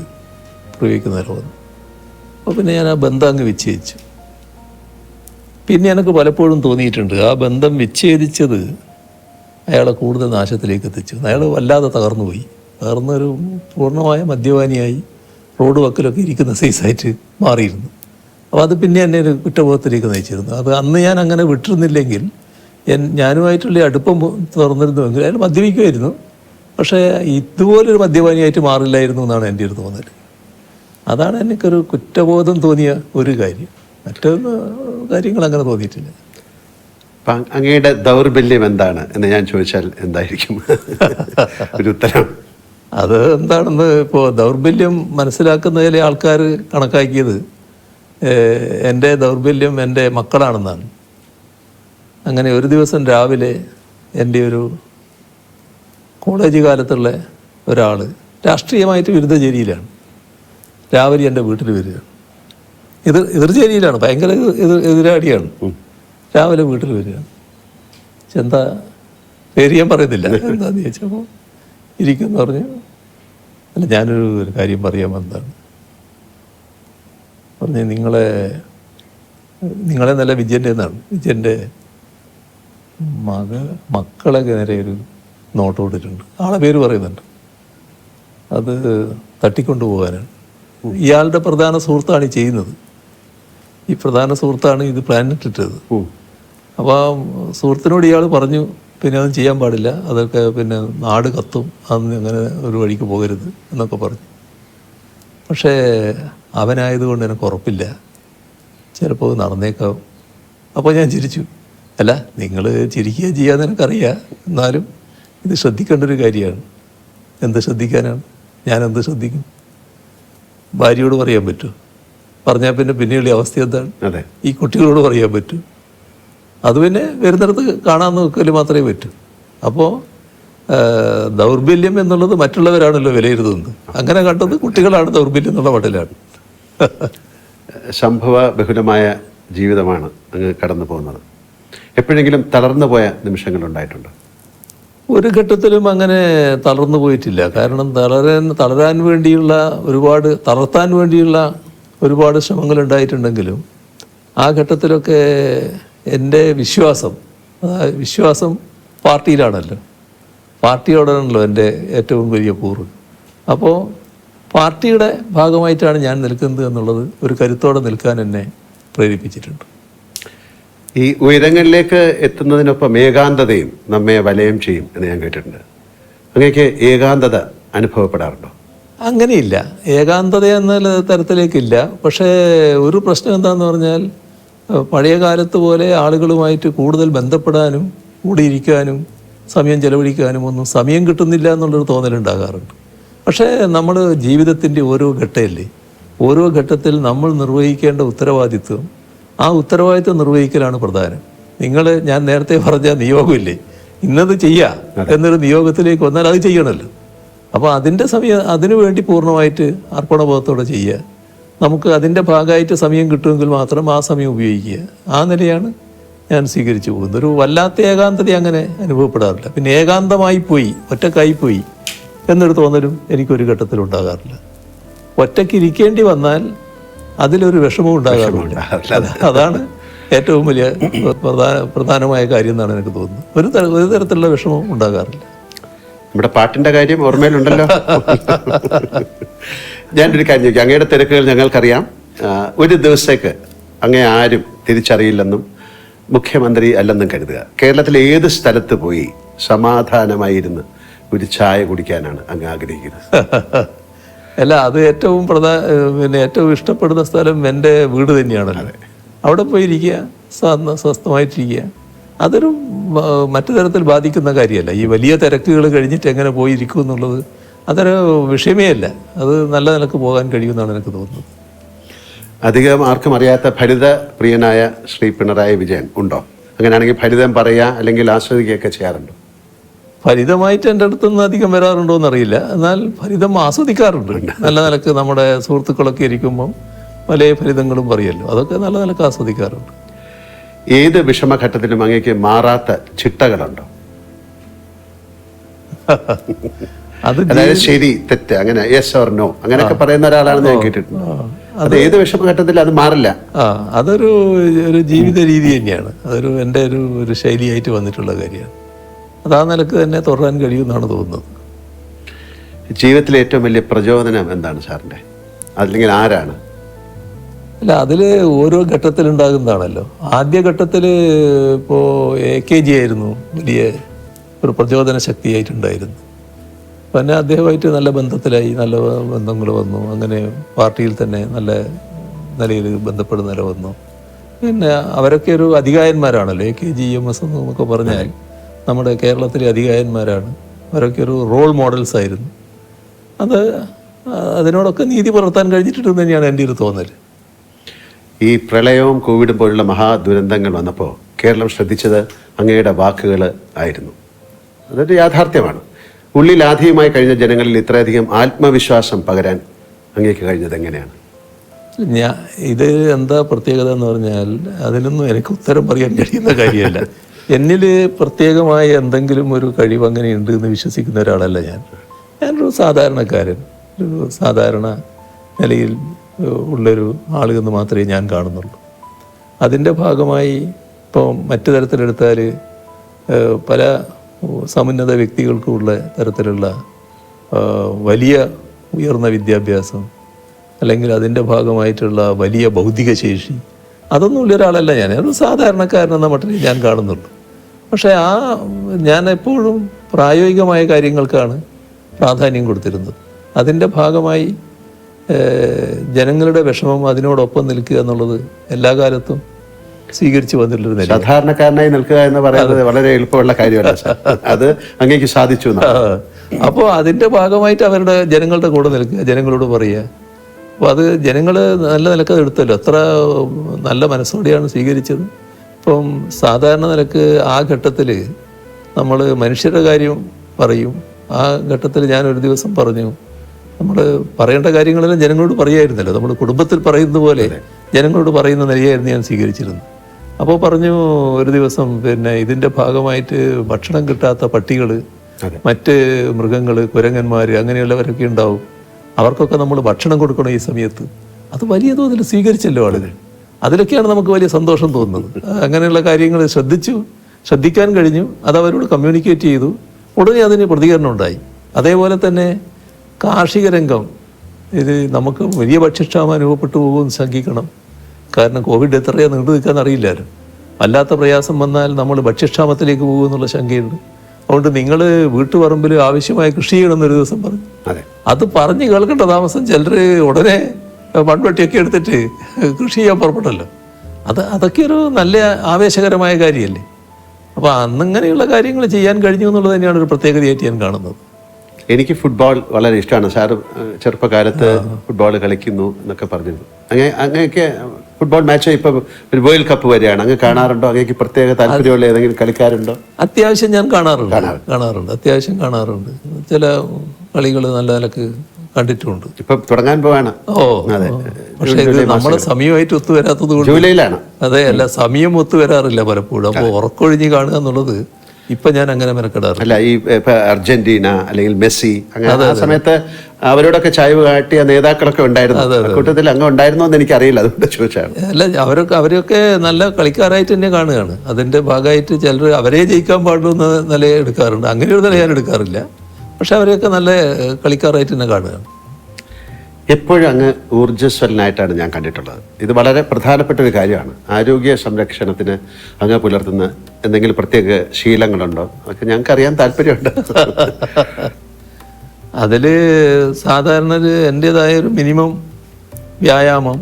പ്രയോഗിക്കുന്നവരെ വന്നു. അപ്പോൾ പിന്നെ ഞാൻ ആ ബന്ധം അങ്ങ് വിച്ഛേദിച്ചു. പിന്നെ എനിക്ക് പലപ്പോഴും തോന്നിയിട്ടുണ്ട് ആ ബന്ധം വിച്ഛേദിച്ചത് അയാളെ കൂടുതൽ നാശത്തിലേക്ക് എത്തിച്ചു. അയാൾ വല്ലാതെ തകർന്നുപോയി. തകർന്നൊരു പൂർണ്ണമായ മദ്യപാനിയായി റോഡ് വക്കിലൊക്കെ ഇരിക്കുന്ന സൈസായിട്ട് മാറിയിരുന്നു. അപ്പോൾ അത് പിന്നെ എന്നെ ഒരു കുറ്റബോധത്തിലേക്ക് നയിച്ചിരുന്നു. അത് അന്ന് ഞാൻ അങ്ങനെ വിട്ടിരുന്നില്ലെങ്കിൽ ഞാനുമായിട്ടുള്ള അടുപ്പം തുറന്നിരുന്നുവെങ്കിൽ അയാൾ മദ്യപിക്കുമായിരുന്നു. പക്ഷേ ഇതുപോലൊരു മദ്യപാനിയായിട്ട് മാറില്ലായിരുന്നു എന്നാണ് എൻ്റെ ഒരു തോന്നൽ. അതാണ് എനിക്കൊരു കുറ്റബോധം തോന്നിയ ഒരു കാര്യം. മറ്റൊന്ന് കാര്യങ്ങൾ അങ്ങനെ തോന്നിയിട്ടില്ല. അപ്പം അങ്ങയുടെ ദൗർബല്യം എന്താണ് എന്ന് ഞാൻ ചോദിച്ചാൽ എന്തായിരിക്കും ഒരു ഉത്തരം? അത് എന്താണെന്ന് ഇപ്പോൾ ദൗർബല്യം മനസ്സിലാക്കുന്ന ചില ആൾക്കാർ കണക്കാക്കിയത് എൻ്റെ ദൗർബല്യം എൻ്റെ മക്കളാണെന്നാണ്. അങ്ങനെ ഒരു ദിവസം രാവിലെ എൻ്റെ ഒരു കോളേജ് കാലത്തുള്ള ഒരാൾ രാഷ്ട്രീയമായിട്ട് വിരുദ്ധചേരിയിലാണ്. രാവിലെ എൻ്റെ വീട്ടിൽ വരികയാണ്. എതിർചേരിയിലാണ്, ഭയങ്കര എതിരാടിയാണ്. രാവിലെ വീട്ടിൽ വരികയാണ്. എന്താ പേര് ഞാൻ പറയുന്നില്ല, എന്താന്ന് ചോദിച്ചപ്പോൾ ഇരിക്കുമെന്ന് പറഞ്ഞു. അല്ല ഞാനൊരു കാര്യം പറയാൻ വന്നതാണ്. പറഞ്ഞ് നിങ്ങളെ നല്ല വിജയൻ്റെ എന്നാണ്. വിജയൻ്റെ മക്കളെ നേരെ ഒരു നോട്ട് കൊടുത്തിട്ടുണ്ട്. ആളെ പേര് പറയുന്നുണ്ട്. അത് തട്ടിക്കൊണ്ടു പോകാനാണ്. ഇയാളുടെ പ്രധാന സുഹൃത്താണ് ഈ ചെയ്യുന്നത്. ഈ പ്രധാന സുഹൃത്താണ് ഇത് പ്ലാൻ ഇട്ടിട്ടത്. അപ്പോൾ ആ സുഹൃത്തിനോട് ഇയാൾ പറഞ്ഞു, പിന്നെ അതൊന്നും ചെയ്യാൻ പാടില്ല, അതൊക്കെ പിന്നെ നാട് കത്തും, അന്ന് അങ്ങനെ ഒരു വഴിക്ക് പോകരുത് എന്നൊക്കെ പറഞ്ഞു. പക്ഷേ അവനായതുകൊണ്ട് എനിക്ക് ഉറപ്പില്ല, ചിലപ്പോൾ നടന്നേക്കാം. അപ്പോൾ ഞാൻ ചിരിച്ചു. അല്ല, നിങ്ങൾ ചിരിക്കുക ചെയ്യാന്ന് എനിക്കറിയാം, എന്നാലും ഇത് ശ്രദ്ധിക്കേണ്ട ഒരു കാര്യമാണ്. എന്ത് ശ്രദ്ധിക്കാനാണ്? ഞാൻ എന്ത് ശ്രദ്ധിക്കും? ഭാര്യയോട് പറയാൻ പറ്റുമോ? പറഞ്ഞാൽ പിന്നെ പിന്നെയുള്ള അവസ്ഥ എന്താണ്? ഈ കുട്ടികളോട് പറയാൻ പറ്റൂ? അത് പിന്നെ വരുന്നിടത്ത് കാണാൻ നോക്കൽ മാത്രമേ പറ്റൂ. അപ്പോൾ ദൗർബല്യം എന്നുള്ളത് മറ്റുള്ളവരാണല്ലോ വിലയിരുത്തുന്നത്. അങ്ങനെ കണ്ടത് കുട്ടികളാണ് ദൗർബല്യം എന്നുള്ള മട്ടിലാണ്. സംഭവ ബഹുലമായ ജീവിതമാണ് അങ്ങ് കടന്നു പോകുന്നത്. എപ്പോഴെങ്കിലും തളർന്നു പോയ നിമിഷങ്ങളുണ്ടായിട്ടുണ്ടോ? ഒരു ഘട്ടത്തിലും അങ്ങനെ തളർന്നു പോയിട്ടില്ല. കാരണം തളർത്താൻ വേണ്ടിയുള്ള ഒരുപാട് ശ്രമങ്ങൾ ഉണ്ടായിട്ടുണ്ടെങ്കിലും ആ ഘട്ടത്തിലൊക്കെ എൻ്റെ വിശ്വാസം പാർട്ടിയിലാണല്ലോ. പാർട്ടിയോടാണല്ലോ എൻ്റെ ഏറ്റവും വലിയ കൂറ്. അപ്പോൾ പാർട്ടിയുടെ ഭാഗമായിട്ടാണ് ഞാൻ നിൽക്കുന്നത് എന്നുള്ളത് ഒരു കരുത്തോടെ നിൽക്കാൻ എന്നെ പ്രേരിപ്പിച്ചിട്ടുണ്ട്. ഈ ഉയരങ്ങളിലേക്ക് എത്തുന്നതിനൊപ്പം ഏകാന്തതയും നമ്മെ വലയം ചെയ്യും എന്ന് ഞാൻ കേട്ടിട്ടുണ്ട്. അങ്ങനെയൊക്കെ ഏകാന്തത അനുഭവപ്പെടാറുണ്ടോ? അങ്ങനെയില്ല, ഏകാന്തത എന്ന തരത്തിലേക്കില്ല. പക്ഷേ ഒരു പ്രശ്നം എന്താണെന്ന് പറഞ്ഞാൽ, പഴയ കാലത്ത് പോലെ ആളുകളുമായിട്ട് കൂടുതൽ ബന്ധപ്പെടാനും കൂടിയിരിക്കാനും സമയം ചെലവഴിക്കാനും ഒന്നും സമയം കിട്ടുന്നില്ല എന്നുള്ളൊരു തോന്നലുണ്ടാകാറുണ്ട്. പക്ഷേ നമ്മൾ ജീവിതത്തിൻ്റെ ഓരോ ഘട്ടമല്ലേ, ഓരോ ഘട്ടത്തിൽ നമ്മൾ നിർവഹിക്കേണ്ട ഉത്തരവാദിത്വം, ആ ഉത്തരവാദിത്വം നിർവഹിക്കലാണ് പ്രധാനം. ഞാൻ നേരത്തെ പറഞ്ഞ നിയോഗമില്ലേ, ഇന്നത് ചെയ്യുക എന്നൊരു നിയോഗത്തിലേക്ക് വന്നാൽ അത് ചെയ്യണമല്ലോ. അപ്പോൾ അതിനു വേണ്ടി പൂർണ്ണമായിട്ട് അർപ്പണബോധത്തോടെ ചെയ്യുക. നമുക്ക് അതിൻ്റെ ഭാഗമായിട്ട് സമയം കിട്ടുമെങ്കിൽ മാത്രം ആ സമയം ഉപയോഗിക്കുക. ആ നിലയാണ് ഞാൻ സ്വീകരിച്ചു പോകുന്നത്. ഒരു വല്ലാത്ത ഏകാന്തത അങ്ങനെ അനുഭവപ്പെടാറില്ല. പിന്നെ ഏകാന്തമായി പോയി, ഒറ്റക്കായിപ്പോയി എന്നൊരു തോന്നലും എനിക്കൊരു ഘട്ടത്തിൽ ഉണ്ടാകാറില്ല. ഒറ്റയ്ക്ക് ഇരിക്കേണ്ടി വന്നാൽ അതിലൊരു വിഷമവും ഉണ്ടാകാറില്ല. അതാണ് ഏറ്റവും വലിയ പ്രധാനമായ കാര്യം എന്നാണ് എനിക്ക് തോന്നുന്നത്. ഒരു തരത്തിലുള്ള വിഷമവും ഉണ്ടാകാറില്ല. നമ്മുടെ പാട്ടിന്റെ കാര്യം ഓർമ്മയിലുണ്ടല്ലോ. ഞാനൊരു കാര്യം ചോദിക്കാം. അങ്ങയുടെ തിരക്കുകൾ ഞങ്ങൾക്കറിയാം. ഒരു ദിവസത്തേക്ക് അങ്ങേ ആരും തിരിച്ചറിയില്ലെന്നും മുഖ്യമന്ത്രി അല്ലെന്നും കരുതുക. കേരളത്തിലെ ഏത് സ്ഥലത്ത് പോയി സമാധാനമായിരുന്ന് ഒരു ചായ കുടിക്കാനാണ് അങ്ങ് ആഗ്രഹിക്കുന്നത്? അല്ല, അത് ഏറ്റവും ഇഷ്ടപ്പെടുന്ന സ്ഥലം എൻ്റെ വീട് തന്നെയാണല്ലോ. അവിടെ പോയിരിക്കുക, സ്വസ്ഥമായിട്ടിരിക്കുക. അതൊരു മറ്റു തരത്തിൽ ബാധിക്കുന്ന കാര്യമല്ല. ഈ വലിയ തിരക്കുകൾ കഴിഞ്ഞിട്ട് എങ്ങനെ പോയിരിക്കും എന്നുള്ളത് അതൊരു വിഷയമേ അല്ല. അത് നല്ല നിലക്ക് പോകാൻ കഴിയുമെന്നാണ് എനിക്ക് തോന്നുന്നത്. അധികം ആർക്കും അറിയാത്ത ഭരിത പ്രിയനായ ശ്രീ പിണറായി വിജയൻ ഉണ്ടോ? അങ്ങനെയാണെങ്കിൽ ഫലിതം പറയുക അല്ലെങ്കിൽ ആസ്വദിക്കുകയൊക്കെ ചെയ്യാറുണ്ടോ? ഫലിതമായിട്ട് എൻ്റെ അടുത്തുനിന്ന് അധികം വരാറുണ്ടോ എന്നറിയില്ല. എന്നാൽ ഫലിതം ആസ്വദിക്കാറുണ്ട്. നല്ല നിലക്ക് നമ്മുടെ സുഹൃത്തുക്കളൊക്കെ ഇരിക്കുമ്പം പല ഫലിതങ്ങളും പറയുമല്ലോ, അതൊക്കെ നല്ല നിലക്ക് ആസ്വദിക്കാറുണ്ട്. ഏത് വിഷമഘട്ടത്തിലും അങ്ങേക്ക് മാറാത്ത ചിട്ടകളുണ്ടോ? അതായത് ശരി തെറ്റ് അങ്ങനെ യെസ് ഓർ നോ അങ്ങനെയൊക്കെ പറയുന്ന ഒരാളാണെന്ന് ഞാൻ കേട്ടിട്ടുണ്ട്. അത് ഏത് വിഷമഘട്ടത്തിലും അത് മാറില്ല. അതൊരു ജീവിത രീതി തന്നെയാണ്. അതൊരു എൻ്റെ ഒരു ശൈലിയായിട്ട് വന്നിട്ടുള്ള കാര്യമാണ്. അത് ആ നിലക്ക് തന്നെ തുടരാൻ കഴിയുമെന്നാണ് തോന്നുന്നത്. ജീവിതത്തിലെ ഏറ്റവും വലിയ പ്രചോദനം എന്താണ് സാറിൻ്റെ? അല്ലെങ്കിൽ ആരാണ്? അല്ല, അതിൽ ഓരോ ഘട്ടത്തിലുണ്ടാകുന്നതാണല്ലോ. ആദ്യ ഘട്ടത്തിൽ ഇപ്പോൾ AKG ആയിരുന്നു വലിയ ഒരു പ്രചോദന ശക്തിയായിട്ടുണ്ടായിരുന്നു. പിന്നെ അദ്ദേഹമായിട്ട് നല്ല ബന്ധത്തിലായി, നല്ല ബന്ധങ്ങൾ വന്നു. അങ്ങനെ പാർട്ടിയിൽ തന്നെ നല്ല നിലയിൽ ബന്ധപ്പെടുന്ന നില വന്നു. പിന്നെ അവരൊക്കെ ഒരു അധികായന്മാരാണല്ലോ. AKG EMS എന്നൊക്കെ പറഞ്ഞാൽ നമ്മുടെ കേരളത്തിലെ അധികായന്മാരാണ്. അവരൊക്കെ ഒരു റോൾ മോഡൽസ് ആയിരുന്നു. അതിനോടൊക്കെ നീതി പുലർത്താൻ കഴിഞ്ഞിട്ടുണ്ടെന്ന് തന്നെയാണ് എൻ്റെ ഒരു തോന്നൽ. ഈ പ്രളയവും കോവിഡും പോലുള്ള മഹാദുരന്തങ്ങൾ വന്നപ്പോൾ കേരളം ശ്രദ്ധിച്ചത് അങ്ങയുടെ വാക്കുകൾ ആയിരുന്നു. അതൊരു യാഥാർത്ഥ്യമാണ്. ഉള്ളിൽ ആദ്യമായി കഴിഞ്ഞ ജനങ്ങളിൽ ഇത്രയധികം ആത്മവിശ്വാസം പകരാൻ അങ്ങേക്ക് കഴിഞ്ഞത് എങ്ങനെയാണ്? ഇത് എന്താ പ്രത്യേകത എന്ന് പറഞ്ഞാൽ അതിനൊന്നും എനിക്ക് ഉത്തരം പറയാൻ കഴിയുന്ന കാര്യമല്ല. എന്നിൽ പ്രത്യേകമായ എന്തെങ്കിലും ഒരു കഴിവ് അങ്ങനെ ഉണ്ട് എന്ന് വിശ്വസിക്കുന്ന ഒരാളല്ല ഞാനൊരു സാധാരണക്കാരൻ, ഒരു സാധാരണ നിലയിൽ ഉള്ളൊരു ആളെന്ന് മാത്രമേ ഞാൻ കാണുന്നുള്ളൂ. അതിൻ്റെ ഭാഗമായി ഇപ്പോൾ മറ്റു തരത്തിലെടുത്താൽ പല സമുന്നത വ്യക്തികൾക്കുള്ള തരത്തിലുള്ള വലിയ ഉയർന്ന വിദ്യാഭ്യാസം അല്ലെങ്കിൽ അതിൻ്റെ ഭാഗമായിട്ടുള്ള വലിയ ഭൗതിക ശേഷി അതൊന്നും ഉള്ള ഒരാളല്ല ഞാനൊരു സാധാരണക്കാരനെന്ന മട്ടിൽ ഞാൻ കാണുന്നുള്ളൂ. പക്ഷേ ഞാൻ എപ്പോഴും പ്രായോഗികമായ കാര്യങ്ങൾക്കാണ് പ്രാധാന്യം കൊടുത്തിരുന്നത്. അതിൻ്റെ ഭാഗമായി ജനങ്ങളുടെ വിഷമം അതിനോടൊപ്പം നിൽക്കുക എന്നുള്ളത് എല്ലാ കാലത്തും സ്വീകരിച്ചു വന്നിട്ടുള്ള സാധാരണക്കാരനായി നിൽക്കുക എന്ന് പറയുന്നത് വളരെ എളുപ്പമുള്ള കാര്യമല്ല. അത് അങ്ങേക്ക് സാധിച്ചു. അപ്പോൾ അതിൻ്റെ ഭാഗമായിട്ട് ജനങ്ങളുടെ കൂടെ നിൽക്കുക, ജനങ്ങളോട് പറയുക. അപ്പോൾ അത് ജനങ്ങൾ നല്ല നിലക്ക് അത് എടുത്തല്ലോ. എത്ര നല്ല മനസ്സോടെയാണ് സ്വീകരിച്ചത്. ഇപ്പം സാധാരണ നിലക്ക് ആ ഘട്ടത്തിൽ നമ്മൾ മനുഷ്യരുടെ കാര്യം പറയും. ആ ഘട്ടത്തിൽ ഞാനൊരു ദിവസം പറഞ്ഞു, നമ്മൾ പറയേണ്ട കാര്യങ്ങളെല്ലാം ജനങ്ങളോട് പറയായിരുന്നല്ലോ. നമ്മൾ കുടുംബത്തിൽ പറയുന്നത് പോലെ ജനങ്ങളോട് പറയുന്ന നിലയായിരുന്നു ഞാൻ സ്വീകരിച്ചിരുന്നത്. അപ്പോൾ പറഞ്ഞു ഒരു ദിവസം, പിന്നെ ഇതിൻ്റെ ഭാഗമായിട്ട് ഭക്ഷണം കിട്ടാത്ത പട്ടികൾ, മറ്റ് മൃഗങ്ങൾ, കുരങ്ങന്മാർ അങ്ങനെയുള്ളവരൊക്കെ ഉണ്ടാവും. അവർക്കൊക്കെ നമ്മൾ ഭക്ഷണം കൊടുക്കണം ഈ സമയത്ത്. അത് വലിയ തോതിൽ സ്വീകരിച്ചല്ലോ ആളുകൾ. അതിലൊക്കെയാണ് നമുക്ക് വലിയ സന്തോഷം തോന്നുന്നത്. അങ്ങനെയുള്ള കാര്യങ്ങൾ ശ്രദ്ധിക്കാൻ കഴിഞ്ഞു. അത് അവരോട് കമ്മ്യൂണിക്കേറ്റ് ചെയ്തു. ഉടനെ അതിന് പ്രതികരണം ഉണ്ടായി. അതേപോലെ തന്നെ കാർഷിക രംഗം, ഇത് നമുക്ക് വലിയ ഭക്ഷ്യക്ഷാമം അനുഭവപ്പെട്ടു പോകുമെന്ന് ശങ്കിക്കണം. കാരണം കോവിഡ് എത്രയാണ് നീണ്ടു നിൽക്കാന്ന് അറിയില്ലായിരുന്നു. വല്ലാത്ത പ്രയാസം വന്നാൽ നമ്മൾ ഭക്ഷ്യക്ഷാമത്തിലേക്ക് പോകുമെന്നുള്ള ശങ്കയുണ്ട്. അതുകൊണ്ട് നിങ്ങൾ വീട്ടുപറമ്പിൽ ആവശ്യമായ കൃഷി ചെയ്യണമെന്നൊരു ദിവസം പറഞ്ഞു. അത് പറഞ്ഞ് കേൾക്കേണ്ട താമസം ചിലർ ഉടനെ മൺവെട്ടിയൊക്കെ എടുത്തിട്ട് കൃഷി ചെയ്യാൻ പുറപ്പെട്ടല്ലോ. അതൊക്കെ ഒരു നല്ല ആവേശകരമായ കാര്യമല്ലേ. അപ്പോൾ അന്നിങ്ങനെയുള്ള കാര്യങ്ങൾ ചെയ്യാൻ കഴിഞ്ഞു എന്നുള്ളത് തന്നെയാണ് ഒരു പ്രത്യേകതയായിട്ട് ഞാൻ കാണുന്നത്. എനിക്ക് ഫുട്ബോൾ വളരെ ഇഷ്ടമാണ്. സാറ് ചെറുപ്പകാലത്ത് ഫുട്ബോൾ കളിക്കുന്നു എന്നൊക്കെ പറഞ്ഞിരുന്നു. അങ്ങനെയൊക്കെ ഫുട്ബോൾ മാച്ച് ഇപ്പോൾ ഒരു വേൾഡ് കപ്പ് വരെയാണ്. അങ്ങ് കാണാറുണ്ടോ? അങ്ങേക്ക് പ്രത്യേക താല്പര്യമുള്ള ഏതെങ്കിലും കളിക്കാരുണ്ടോ? അത്യാവശ്യം ഞാൻ കാണാറുണ്ട്. അത്യാവശ്യം കാണാറുണ്ട്. ചില കളികൾ നല്ല നിലക്ക് കണ്ടിട്ടുണ്ട്. ഇപ്പം തുടങ്ങാൻ പോവാണ്. അതെ. പക്ഷേ ഇത് നമ്മുടെ സമയമായിട്ട് ഒത്തുവരാത്തത് കൊണ്ട് ജൂലൈയിലാണ്. അതെ, അല്ല സമയം ഒത്തുവരാറില്ല പലപ്പോഴും. അപ്പോൾ ഉറക്കൊഴിഞ്ഞ് കാണുക എന്നുള്ളത് ഇപ്പൊ ഞാൻ അങ്ങനെ മെനക്കെടാറില്ല. അല്ല, ഈ അർജന്റീന അല്ലെങ്കിൽ മെസ്സി അങ്ങനെ ആ സമയത്ത് അവരോടൊക്കെ ചായ്വ് കാട്ടിയ നേതാക്കളൊക്കെ ഉണ്ടായിരുന്നു. കൂട്ടത്തിൽ അങ്ങ് ഉണ്ടായിരുന്നോ എന്ന് എനിക്കറിയില്ല, അതുകൊണ്ട് ചോദിച്ചാണ്. അല്ല, അവരൊക്കെ നല്ല കളിക്കാരായിട്ട് തന്നെ കാണുകയാണ്. അതിന്റെ ഭാഗമായിട്ട് ചിലർ അവരെ ജയിക്കാൻ പാടുന്ന നിലയെ എടുക്കാറുണ്ട്. അങ്ങനെ ഒരു നില ഞാൻ എടുക്കാറില്ല. പക്ഷെ അവരെയൊക്കെ നല്ല കളിക്കാരായിട്ട് തന്നെ കാണുകയാണ്. എപ്പോഴും അങ്ങ് ഊർജ്ജസ്വലനായിട്ടാണ് ഞാൻ കണ്ടിട്ടുള്ളത്. ഇത് വളരെ പ്രധാനപ്പെട്ട ഒരു കാര്യമാണ്. ആരോഗ്യ സംരക്ഷണത്തിന് അങ്ങ് പുലർത്തുന്ന എന്തെങ്കിലും പ്രത്യേക ശീലങ്ങളുണ്ടോ? അതൊക്കെ ഞങ്ങൾക്കറിയാൻ താല്പര്യമുണ്ട്. അതിൽ സാധാരണ എൻ്റേതായൊരു മിനിമം വ്യായാമം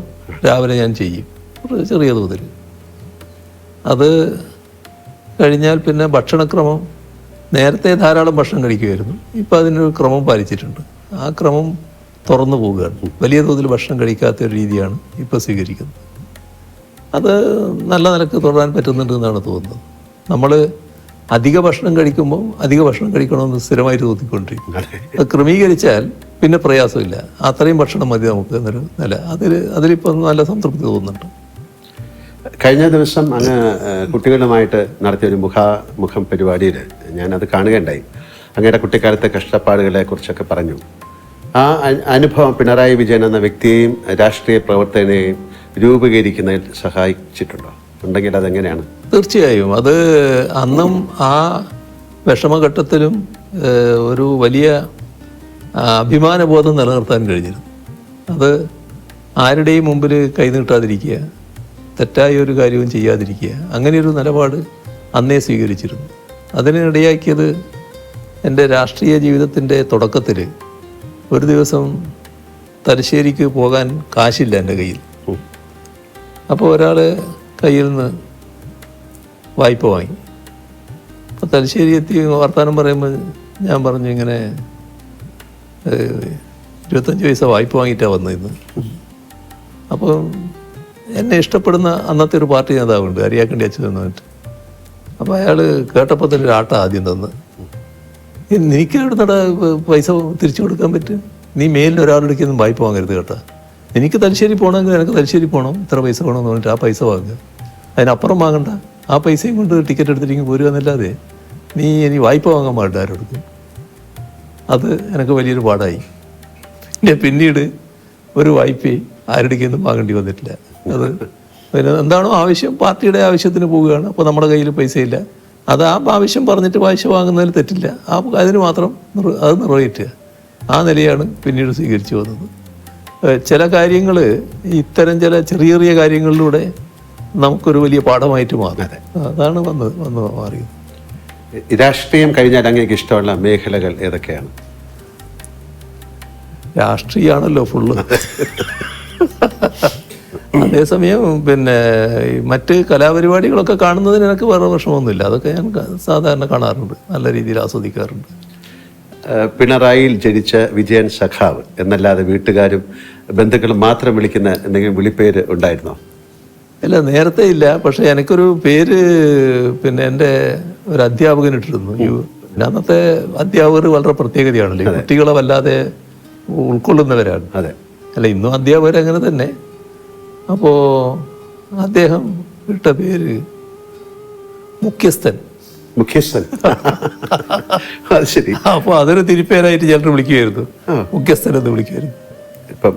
രാവിലെ ഞാൻ ചെയ്യും, ചെറിയ തോതിൽ. അത് കഴിഞ്ഞാൽ പിന്നെ ഭക്ഷണക്രമം, നേരത്തെ ധാരാളം ഭക്ഷണം കഴിക്കുമായിരുന്നു. ഇപ്പം അതിനൊരു ക്രമം പാലിച്ചിട്ടുണ്ട്. ആ ക്രമം തുറന്നു പോവുകയാണ്. വലിയ തോതിൽ ഭക്ഷണം കഴിക്കാത്ത ഒരു രീതിയാണ് ഇപ്പോൾ സ്വീകരിക്കുന്നത്. അത് നല്ല നിലക്ക് തുടരാൻ പറ്റുന്നുണ്ട് എന്നാണ് തോന്നുന്നത്. നമ്മൾ അധിക ഭക്ഷണം കഴിക്കുമ്പോൾ അധിക ഭക്ഷണം കഴിക്കണമെന്ന് സ്ഥിരമായിട്ട് തോന്നിക്കൊണ്ടിരിക്കും. അത് ക്രമീകരിച്ചാൽ പിന്നെ പ്രയാസമില്ല. അത്രയും ഭക്ഷണം മതി നമുക്ക് എന്നൊരു നില. അതിലിപ്പോൾ നല്ല സംതൃപ്തി തോന്നുന്നുണ്ട്. കഴിഞ്ഞ ദിവസം അങ്ങ് കുട്ടികളുമായിട്ട് നടത്തിയൊരു മുഖാമുഖം പരിപാടിയിൽ ഞാനത് കാണുകയുണ്ടായി. അങ്ങയുടെ കുട്ടിക്കാലത്തെ കഷ്ടപ്പാടുകളെ കുറിച്ചൊക്കെ പറഞ്ഞു. ആ അനുഭവം പിണറായി വിജയൻ എന്ന വ്യക്തിയെയും രാഷ്ട്രീയ പ്രവർത്തനയെയും രൂപീകരിക്കുന്നതിൽ സഹായിച്ചിട്ടുണ്ടോ? ഉണ്ടെങ്കിൽ അതെങ്ങനെയാണ്? തീർച്ചയായും. അത് അന്നും ആ വിഷമഘട്ടത്തിലും ഒരു വലിയ അഭിമാനബോധം നിലനിർത്താൻ കഴിഞ്ഞിരുന്നു. അത് ആരുടെയും മുമ്പിൽ കൈനീട്ടാതിരിക്കുക, തെറ്റായ ഒരു കാര്യവും ചെയ്യാതിരിക്കുക, അങ്ങനെയൊരു നിലപാട് അന്നേ സ്വീകരിച്ചിരുന്നു. അതിനിടയാക്കിയത് എൻ്റെ രാഷ്ട്രീയ ജീവിതത്തിൻ്റെ തുടക്കത്തിൽ ഒരു ദിവസം തലശ്ശേരിക്ക് പോകാൻ കാശില്ല എൻ്റെ കയ്യിൽ. അപ്പോൾ ഒരാൾ കയ്യിൽ നിന്ന് വായ്പ വാങ്ങി. അപ്പോൾ തലശ്ശേരി എത്തി വർത്തമാനം പറയുമ്പോൾ ഞാൻ പറഞ്ഞു, ഇങ്ങനെ 25 പൈസ വായ്പ വാങ്ങിയിട്ടാണ് വന്നിരുന്നു. അപ്പോൾ എന്നെ ഇഷ്ടപ്പെടുന്ന അന്നത്തെ ഒരു പാർട്ടി നേതാവുണ്ട്, അരിയാക്കണ്ടി അച്ഛൻ എന്നിട്ട്. അപ്പോൾ അയാൾ കേട്ടപ്പോൾ തന്നെ ഒരു ആട്ട ആദ്യം തന്ന്, നിനക്ക് എവിടുന്നടാ പൈസ തിരിച്ചു കൊടുക്കാൻ പറ്റും? നീ മേലിൽ ഒരാളെടുക്കൊന്നും വായ്പ വാങ്ങരുത് കേട്ടോ. എനിക്ക് തലശ്ശേരി പോകണമെങ്കിൽ എനിക്ക് തലശ്ശേരി പോകണം, ഇത്ര പൈസ വേണമെന്ന് പറഞ്ഞിട്ട് ആ പൈസ വാങ്ങുക. അതിനപ്പുറം വാങ്ങണ്ട. ആ പൈസയും കൊണ്ട് ടിക്കറ്റ് എടുത്തിരിക്കും പോരുക എന്നല്ലാതെ നീ വായ്പ വാങ്ങാൻ പാടില്ല ആരോടുക്കും. അത് എനിക്ക് വലിയൊരു പാടായി. പിന്നീട് ഒരു വായ്പയും ആരുടെക്കൊന്നും വാങ്ങേണ്ടി വന്നിട്ടില്ല. അത് പിന്നെ എന്താണോ ആവശ്യം, പാർട്ടിയുടെ ആവശ്യത്തിന് പോവുകയാണ്. അപ്പോൾ നമ്മുടെ കയ്യിൽ പൈസയില്ല, അത് ആ ആവശ്യം പറഞ്ഞിട്ട് പൈസ വാങ്ങുന്നതിൽ തെറ്റില്ല. അതിന് മാത്രം അത് നിറവേറ്റുക. ആ നിലയാണ് പിന്നീട് സ്വീകരിച്ചു വന്നത്. ചില കാര്യങ്ങൾ, ഇത്തരം ചില ചെറിയ ചെറിയ കാര്യങ്ങളിലൂടെ നമുക്കൊരു വലിയ പാഠമായിട്ട് മാറും. അതാണ് വന്ന് മാറിയത്. രാഷ്ട്രീയം കഴിഞ്ഞാൽ അങ്ങേക്ക് ഇഷ്ടമുള്ള മേഖലകൾ ഏതൊക്കെയാണ്? രാഷ്ട്രീയമാണല്ലോ ഫുള്ള്. അതേസമയം പിന്നെ മറ്റ് കലാപരിപാടികളൊക്കെ കാണുന്നതിന് എനിക്ക് വേറെ പ്രശ്നമൊന്നുമില്ല. അതൊക്കെ ഞാൻ സാധാരണ കാണാറുണ്ട്, നല്ല രീതിയിൽ ആസ്വദിക്കാറുണ്ട്. പിണറായിയിൽ ജനിച്ച വിജയൻ സഖാവ് എന്നല്ലാതെ വീട്ടുകാരും ബന്ധുക്കളും മാത്രം വിളിക്കുന്ന എന്തെങ്കിലും വിളിപ്പേര് ഉണ്ടായിരുന്നോ? ഇല്ല, നേരത്തെ ഇല്ല. പക്ഷെ എനിക്കൊരു പേര് പിന്നെ എൻ്റെ ഒരു അധ്യാപകൻ ഇട്ടിരുന്നു. അന്നത്തെ അധ്യാപകർ വളരെ പ്രത്യേകതയാണല്ലോ, കുട്ടികളെ വല്ലാതെ ഉൾക്കൊള്ളുന്നവരാണ്. അതെ, അല്ല ഇന്നും അധ്യാപകർ അങ്ങനെ തന്നെ. അപ്പോൾ അദ്ദേഹം ഇട്ട പേര് മുഖ്യസ്ഥൻ. അത് ശരി. അപ്പോൾ അതൊരു തിരിപ്പേരായിട്ട് ചിലർ വിളിക്കുമായിരുന്നു, മുഖ്യസ്ഥൻ എന്ന് വിളിക്കുമായിരുന്നു. ഇപ്പം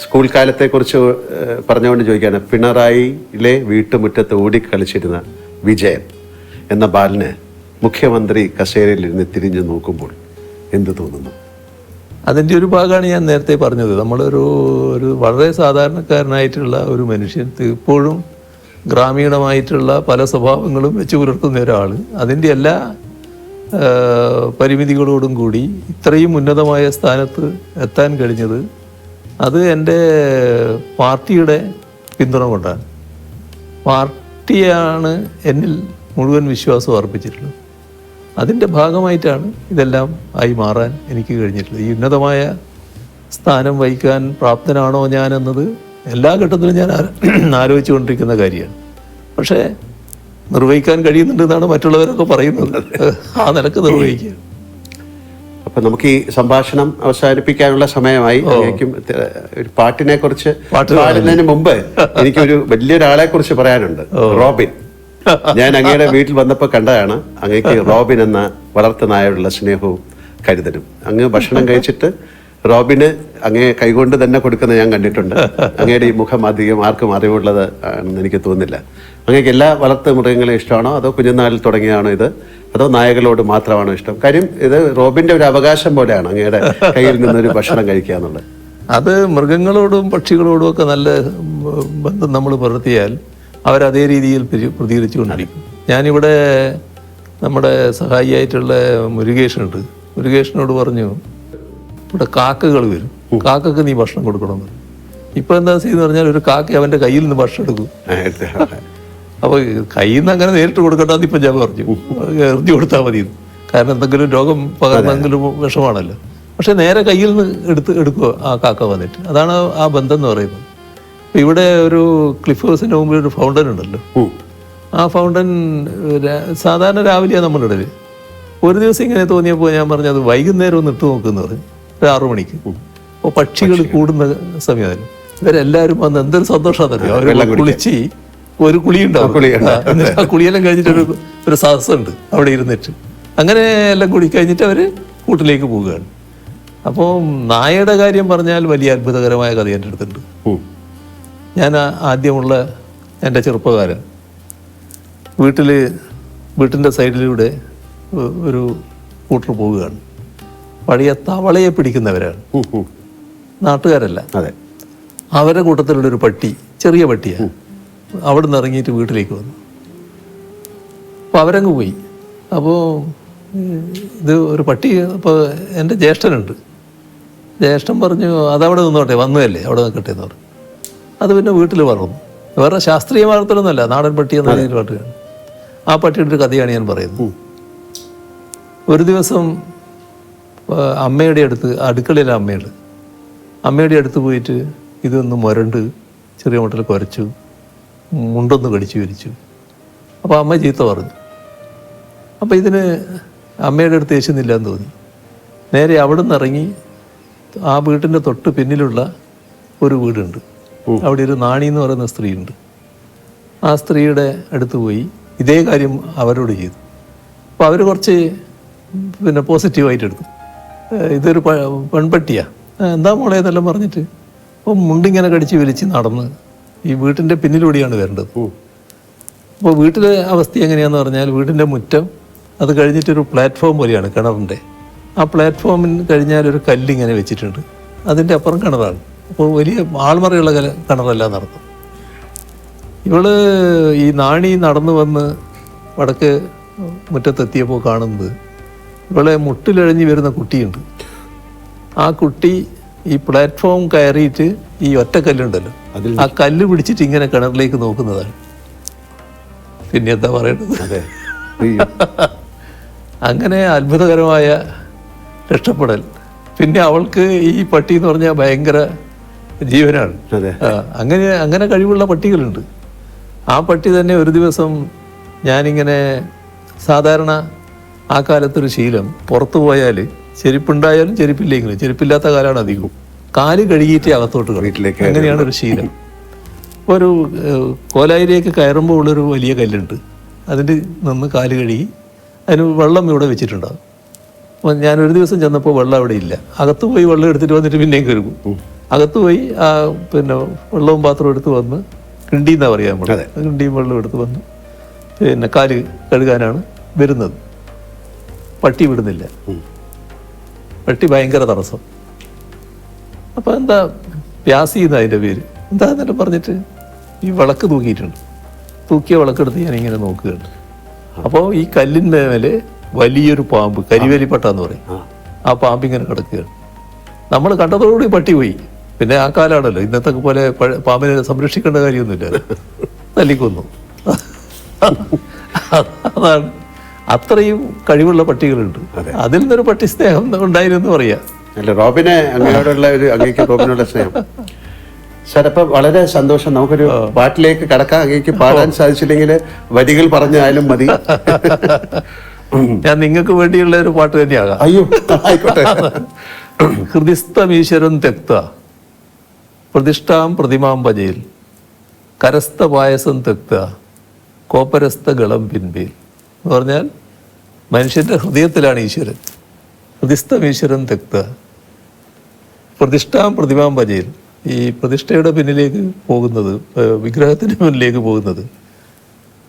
സ്കൂൾ കാലത്തെ കുറിച്ച് പറഞ്ഞുകൊണ്ട് ചോദിക്കുകയാണ്, പിണറായിയിലെ വീട്ടുമുറ്റത്ത് ഓടിക്കളിച്ചിരുന്ന വിജയൻ എന്ന ബാലന് മുഖ്യമന്ത്രി കസേരയിലിരുന്ന് തിരിഞ്ഞു നോക്കുമ്പോൾ എന്ത് തോന്നുന്നു? അതിൻ്റെ ഒരു ഭാഗമാണ് ഞാൻ നേരത്തെ പറഞ്ഞത്. നമ്മളൊരു വളരെ സാധാരണക്കാരനായിട്ടുള്ള ഒരു മനുഷ്യൻ, ഇപ്പോഴും ഗ്രാമീണമായിട്ടുള്ള പല സ്വഭാവങ്ങളും വെച്ച് പുലർത്തുന്ന ഒരാൾ, അതിൻ്റെ എല്ലാ പരിമിതികളോടും കൂടി ഇത്രയും ഉന്നതമായ സ്ഥാനത്ത് എത്താൻ കഴിഞ്ഞത് അത് എൻ്റെ പാർട്ടിയുടെ പിന്തുണ കൊണ്ടാണ്. പാർട്ടിയാണ് എന്നിൽ മുഴുവൻ വിശ്വാസം അർപ്പിച്ചിട്ടുള്ളത്. അതിൻ്റെ ഭാഗമായിട്ടാണ് ഇതെല്ലാം ആയി മാറാൻ എനിക്ക് കഴിഞ്ഞിട്ടുള്ളത്. ഈ ഉന്നതമായ സ്ഥാനം വഹിക്കാൻ പ്രാപ്തനാണോ ഞാൻ എന്നത് എല്ലാ ഘട്ടത്തിലും ഞാൻ ആലോചിച്ചു കൊണ്ടിരിക്കുന്ന കാര്യമാണ്. പക്ഷേ നിർവഹിക്കാൻ കഴിയുന്നുണ്ടെന്നാണ് മറ്റുള്ളവരൊക്കെ പറയുന്നത്. ആ നിലക്ക് നിർവഹിക്കുക. അപ്പം നമുക്ക് ഈ സംഭാഷണം അവസാനിപ്പിക്കാനുള്ള സമയമായി. എനിക്കും ഒരു പാട്ടിനെ കുറിച്ച് പാടുന്നതിന് മുമ്പ് എനിക്കൊരു വലിയൊരാളെ കുറിച്ച് പറയാനുണ്ട്. റോബിൻ. ഞാൻ അങ്ങയുടെ വീട്ടിൽ വന്നപ്പോൾ കണ്ടതാണ്. അങ്ങേക്ക് റോബിൻ എന്ന വളർത്തുനായോടുള്ള സ്നേഹവും കരുതലും. അങ്ങ് ഭക്ഷണം കഴിച്ചിട്ട് റോബിന് അങ്ങേ കൈകൊണ്ട് തന്നെ കൊടുക്കുന്നത് ഞാൻ കണ്ടിട്ടുണ്ട്. അങ്ങയുടെ ഈ മുഖം അധികം ആർക്കും അറിവുള്ളത് ആണെന്ന് എനിക്ക് തോന്നുന്നില്ല. അങ്ങേക്ക് എല്ലാ വളർത്തു മൃഗങ്ങളെയും ഇഷ്ടമാണോ, അതോ കുഞ്ഞുനാളിൽ തുടങ്ങിയാണോ ഇത്, അതോ നായകളോട് മാത്രമാണോ ഇഷ്ടം? കാര്യം ഇത് റോബിന്റെ ഒരു അവകാശം പോലെയാണ് അങ്ങയുടെ കയ്യിൽ നിന്നൊരു ഭക്ഷണം കഴിക്കുക എന്നുള്ളത്. അത് മൃഗങ്ങളോടും പക്ഷികളോടും ഒക്കെ നല്ല ബന്ധം നമ്മൾ പുലർത്തിയാൽ അവരതേ രീതിയിൽ പ്രതികരിച്ചുകൊണ്ടിരിക്കും. ഞാനിവിടെ നമ്മുടെ സഹായിയായിട്ടുള്ള മുരുകേഷനുണ്ട്. മുരുകേഷനോട് പറഞ്ഞു, ഇവിടെ കാക്കകൾ വരും, കാക്കക്ക് നീ ഭക്ഷണം കൊടുക്കണമെന്ന്. ഇപ്പം എന്താ ചെയ്യുന്നത് പറഞ്ഞാൽ, ഒരു കാക്ക അവൻ്റെ കയ്യിൽ നിന്ന് ഭക്ഷണം എടുക്കും. അപ്പോൾ കയ്യിൽ നിന്ന് അങ്ങനെ നേരിട്ട് കൊടുക്കണ്ടെന്ന് ഇപ്പം ഞാൻ പറഞ്ഞു, എറിഞ്ഞു കൊടുത്താൽ മതി. കാരണം എന്തെങ്കിലും രോഗം പകർന്നെങ്കിലും വിഷമാണല്ലോ. പക്ഷെ നേരെ കയ്യിൽ നിന്ന് എടുക്കുക ആ കാക്ക വന്നിട്ട്. അതാണ് ആ ബന്ധം എന്ന് പറയുന്നത്. ഇവിടെ ഒരു ക്ലിഫ് ഹൗസിൻ്റെ മുമ്പിൽ ഒരു ഫൗണ്ടൻ ഉണ്ടല്ലോ. ആ ഫൗണ്ടൻ സാധാരണ രാവിലെയാണ് നമ്മളിടല്. ഒരു ദിവസം ഇങ്ങനെ തോന്നിയപ്പോൾ ഞാൻ പറഞ്ഞു അത് വൈകുന്നേരം ഒന്ന് ഇട്ട് നോക്കുമെന്ന് പറഞ്ഞു. ഒരു 6 മണിക്ക്. അപ്പോൾ പക്ഷികൾ കൂടുന്ന സമയമായിരുന്നു. ഇവരെല്ലാവരും വന്ന് എന്തൊരു സന്തോഷമാണെന്നറിയോ. അവർ കുളിച്ച് ഒരു കുളിയുണ്ടാവും. ആ കുളിയെല്ലാം കഴിഞ്ഞിട്ട് ഒരു സദസ്സുണ്ട് അവിടെ ഇരുന്നിട്ട്. അങ്ങനെ എല്ലാം കുളി കഴിഞ്ഞിട്ട് അവർ കൂട്ടിലേക്ക് പോവുകയാണ്. അപ്പോൾ നായയുടെ കാര്യം പറഞ്ഞാൽ വലിയ അത്ഭുതകരമായ കഥ എൻ്റെ അടുത്തുണ്ട്. ഞാൻ ആദ്യമുള്ള എൻ്റെ ചെറുപ്പകാലം വീട്ടിൻ്റെ സൈഡിലൂടെ ഒരു കൂട്ടർ പോവുകയാണ്. പഴയ തവളയെ പിടിക്കുന്നവരാണ്, നാട്ടുകാരല്ല. അതെ. അവരുടെ കൂട്ടത്തിലുള്ള ഒരു പട്ടി, ചെറിയ പട്ടിയാണ്. അവിടെ നിന്ന് ഇറങ്ങിയിട്ട് വീട്ടിലേക്ക് വന്നു. അപ്പോൾ അവരങ്ങ് പോയി. അപ്പോൾ ഇത് ഒരു പട്ടി. അപ്പോൾ എൻ്റെ ജ്യേഷ്ഠനുണ്ട്. ജ്യേഷ്ഠൻ പറഞ്ഞു അതവിടെ നിന്നോട്ടെ, വന്നതല്ലേ അവിടെ നിൽക്കട്ടെ എന്ന് പറഞ്ഞു. അത് പിന്നെ വീട്ടിൽ വളർന്നു. വേറെ ശാസ്ത്രീയ വാർത്തകളൊന്നുമല്ല, നാടൻ പട്ടി എന്ന രീതിയിൽ പാട്ടുകയാണ്. ആ പട്ടിയുടെ ഒരു കഥയാണ് ഞാൻ പറയുന്നത്. ഒരു ദിവസം അമ്മയുടെ അടുത്ത്, അടുക്കളയിലെ അമ്മയുടെ അടുത്ത് പോയിട്ട് ഇതൊന്ന് മുരണ്ട് ചെറിയ മട്ടിൽ കുരച്ചു, മുണ്ടൊന്ന് കടിച്ചു വിരിച്ചു. അപ്പോൾ അമ്മ ചീത്ത പറഞ്ഞു. അപ്പോൾ ഇതിന് അമ്മയുടെ അടുത്ത് യേശുന്നില്ല എന്ന് തോന്നി. നേരെ അവിടെ നിന്ന് ഇറങ്ങി ആ വീട്ടിൻ്റെ തൊട്ട് പിന്നിലുള്ള ഒരു വീടുണ്ട്. അവിടെ ഒരു നാണി എന്ന് പറയുന്ന സ്ത്രീയുണ്ട്. ആ സ്ത്രീയുടെ അടുത്ത് പോയി ഇതേ കാര്യം അവരോട് ചെയ്തു. അപ്പോൾ അവർ കുറച്ച് പിന്നെ പോസിറ്റീവായിട്ട് എടുത്തു. ഇതൊരു പെൺപട്ടിയാണ്, എന്താ മോളെ എന്നെല്ലാം പറഞ്ഞിട്ട്. അപ്പോൾ മുണ്ടിങ്ങനെ കടിച്ച് വലിച്ച് നടന്ന് ഈ വീട്ടിൻ്റെ പിന്നിലൂടെയാണ് വരേണ്ടത്. അപ്പോൾ വീട്ടിലെ അവസ്ഥ എങ്ങനെയാണെന്ന് പറഞ്ഞാൽ വീടിൻ്റെ മുറ്റം അത് കഴിഞ്ഞിട്ടൊരു പ്ലാറ്റ്ഫോം പോലെയാണ് കിണറിൻ്റെ. ആ പ്ലാറ്റ്ഫോമിന് കഴിഞ്ഞാൽ ഒരു കല്ലിങ്ങനെ വെച്ചിട്ടുണ്ട്. അതിൻ്റെ അപ്പുറം കിണറാണ്. അപ്പോൾ വലിയ ആൾമറയുള്ള കിണറല്ല നടത്തും. ഇവള് ഈ നാണി നടന്നു വന്ന് വടക്ക് മുറ്റത്തെത്തിയപ്പോൾ കാണുന്നത് ഇവളെ മുട്ടിലഴഞ്ഞ് വരുന്ന കുട്ടിയുണ്ട്. ആ കുട്ടി ഈ പ്ലാറ്റ്ഫോം കയറിയിട്ട് ഈ ഒറ്റക്കല്ലുണ്ടല്ലോ, ആ കല്ല് പിടിച്ചിട്ട് ഇങ്ങനെ കിണറിലേക്ക് നോക്കുന്നതാണ്. പിന്നെ എന്താ പറയേണ്ടത്? അങ്ങനെ അത്ഭുതകരമായ രക്ഷപ്പെടൽ. പിന്നെ അവൾക്ക് ഈ പട്ടി എന്ന് പറഞ്ഞാൽ ഭയങ്കര ജീവനാണ്. അങ്ങനെ കഴിവുള്ള പട്ടികളുണ്ട്. ആ പട്ടി തന്നെ ഒരു ദിവസം ഞാനിങ്ങനെ സാധാരണ ആ കാലത്തൊരു ശീലം, പുറത്തു പോയാൽ ചെരുപ്പുണ്ടായാലും ചെരുപ്പില്ലെങ്കിലും, ചെരുപ്പില്ലാത്ത കാലമാണ് അധികവും, കാല് കഴുകിയിട്ട് അകത്തോട്ട് വീട്ടിലേക്ക്. അങ്ങനെയാണ് ഒരു ശീലം. ഒരു കോലായിലേക്ക് കയറുമ്പോൾ ഉള്ളൊരു വലിയ കല്ലുണ്ട്, അതിൻ്റെ നിന്ന് കാല് കഴുകി അതിന് വെള്ളം ഇവിടെ വെച്ചിട്ടുണ്ടാകും. അപ്പോൾ ഞാനൊരു ദിവസം ചെന്നപ്പോൾ വെള്ളം അവിടെ ഇല്ല. അകത്ത് പോയി വെള്ളം എടുത്തിട്ട് വന്നിട്ട് പിന്നെയും കഴുകും. അകത്ത് പോയി പിന്നെ വെള്ളവും പാത്രവും എടുത്ത് വന്ന് കിണ്ടിന്നാണ് പറയാൻ നമ്മൾ, കിണ്ടിയും വെള്ളം എടുത്ത് വന്ന് പിന്നെ കാല് കഴുകാനാണ് വരുന്നത്. പട്ടി വിടുന്നില്ല. പട്ടി ഭയങ്കര തടസ്സം. അപ്പോൾ എന്താ പ്യാസി എന്ന് അതിൻ്റെ പേര്. എന്താന്നെല്ലാം പറഞ്ഞിട്ട് ഈ വിളക്ക് തൂക്കിയിട്ടുണ്ട്. തൂക്കിയ വിളക്കെടുത്ത് ഞാനിങ്ങനെ നോക്കുകയുണ്ട്. അപ്പോൾ ഈ കല്ലിൻ്റെ മേലെ വലിയൊരു പാമ്പ്, കരിവേലിപ്പട്ടാന്ന് പറയും, ആ പാമ്പിങ്ങനെ കിടക്കുകയാണ്. നമ്മൾ കണ്ടതോടുകൂടി പട്ടി പോയി. പിന്നെ ആ കാലാണല്ലോ, ഇന്നത്തെ പോലെ പാമ്പിനെ സംരക്ഷിക്കേണ്ട കാര്യമൊന്നുമില്ല, തല്ലിക്കൊന്നു. അതാണ്, അത്രയും കഴിവുള്ള പട്ടികളുണ്ട്. അതിൽ നിന്നൊരു പട്ടി സ്നേഹം ഉണ്ടായിരുന്നു പറയാം. അല്ല, റോബിനെ അങ്ങനെയോടുള്ള ഒരു അങ്ങേക്ക് റോബിനോടുള്ള സ്നേഹം. സാർ, അപ്പം വളരെ സന്തോഷം. നമുക്കൊരു പാട്ടിലേക്ക് കടക്കാം. അങ്ങേക്ക് പാടാൻ സാധിച്ചില്ലെങ്കിൽ വരികൾ പറഞ്ഞാലും മതി. ഞാൻ നിങ്ങൾക്ക് വേണ്ടിയുള്ള ഒരു പാട്ട് തന്നെയാകാം. അയ്യോ, ആയിക്കോട്ടെ. ഹൃദിസ്ഥമീശ്വരം തെക്ത പ്രതിഷ്ഠാം പ്രതിമാം ഭജയിൽ കരസ്ഥ പായസം തെക്ത കോപ്പരസ്ഥ ഗളം പിൻപേൽ എന്ന് പറഞ്ഞാൽ മനുഷ്യന്റെ ഹൃദയത്തിലാണ് ഈശ്വരൻ. ഹൃദിസ്ഥമീശ്വരം തെക്ത പ്രതിഷ്ഠാം പ്രതിമാം ഭജയിൽ, ഈ പ്രതിഷ്ഠയുടെ പിന്നിലേക്ക് പോകുന്നത്, വിഗ്രഹത്തിന് മുന്നിലേക്ക് പോകുന്നത്.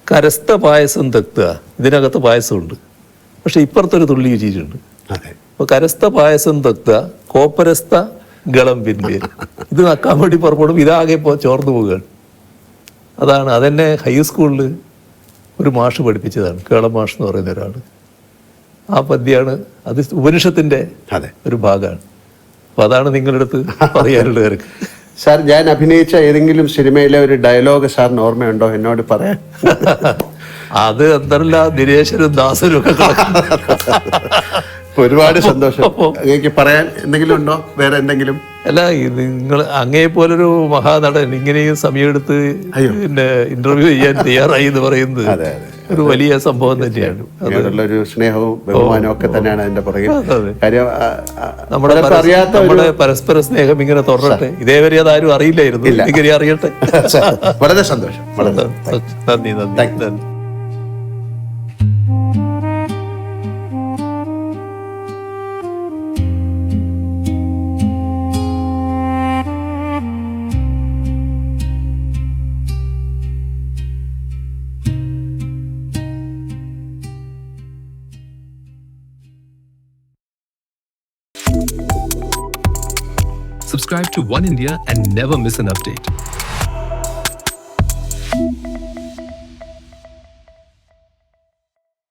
കരസ്ഥ പായസം തെക്ത, ഇതിനകത്ത് പായസമുണ്ട്, പക്ഷെ ഇപ്പുറത്തൊരു തുള്ളി വെച്ചിട്ടുണ്ട്. അപ്പൊ കരസ്ഥ പായസം തെക്ത കോപ്പരസ്ഥ ഗളം പിൻപേൽ. ഇത് നക്കാൻ വേണ്ടി പുറപ്പെടും, ഇതാകെ ഇപ്പോൾ ചോർന്നു പോവുകയാണ്. അതാണ്, അതെന്നെ ഹൈസ്കൂളിൽ ഒരു മാഷ് പഠിപ്പിച്ചതാണ്, കേളം മാഷ് എന്ന് പറയുന്ന ഒരാൾ. ആ പദ്യമാണ്, അത് ഉപനിഷത്തിന്റെ ഒരു ഭാഗമാണ്. അപ്പൊ അതാണ് നിങ്ങളുടെ അടുത്ത് പറയാനുള്ള കാര്യം. സാർ, ഞാൻ അഭിനയിച്ച ഏതെങ്കിലും സിനിമയിലെ ഒരു ഡയലോഗ് സാറിന് ഓർമ്മയുണ്ടോ എന്നോട് പറയാൻ? അത് എന്തല്ല, ദിനേശനും ദാസനും ഒക്കെ ഒരുപാട് സന്തോഷം. പറയാൻ എന്തെങ്കിലും ഉണ്ടോ, വേറെ എന്തെങ്കിലും? അല്ല നിങ്ങൾ അങ്ങേ പോലൊരു മഹാനടൻ ഇങ്ങനെയും സമയമെടുത്ത് പിന്നെ ഇന്റർവ്യൂ ചെയ്യാൻ തയ്യാറായി എന്ന് പറയുന്നത് അതെ അതെ ഒരു വലിയ സംഭവം തന്നെയാണ്. അതിനോടുള്ള ഒരു സ്നേഹവും ബഹുമാനവും ഒക്കെ തന്നെയാണ് അതിന്റെ പുറകിൽ. അതെ. കാര്യം നമ്മുടെ പലർക്കും അറിയാത്ത നമ്മുടെ പരസ്പര സ്നേഹം ഇങ്ങനെ തുടരട്ടെ. ഇതേവരെ അതാരും അറിയില്ലായിരുന്നു, ഇങ്ങനെ അറിയട്ടെ. വളരെ സന്തോഷം. വളരെ നന്ദി നന്ദി നന്ദി. Subscribe to One India and never miss an update.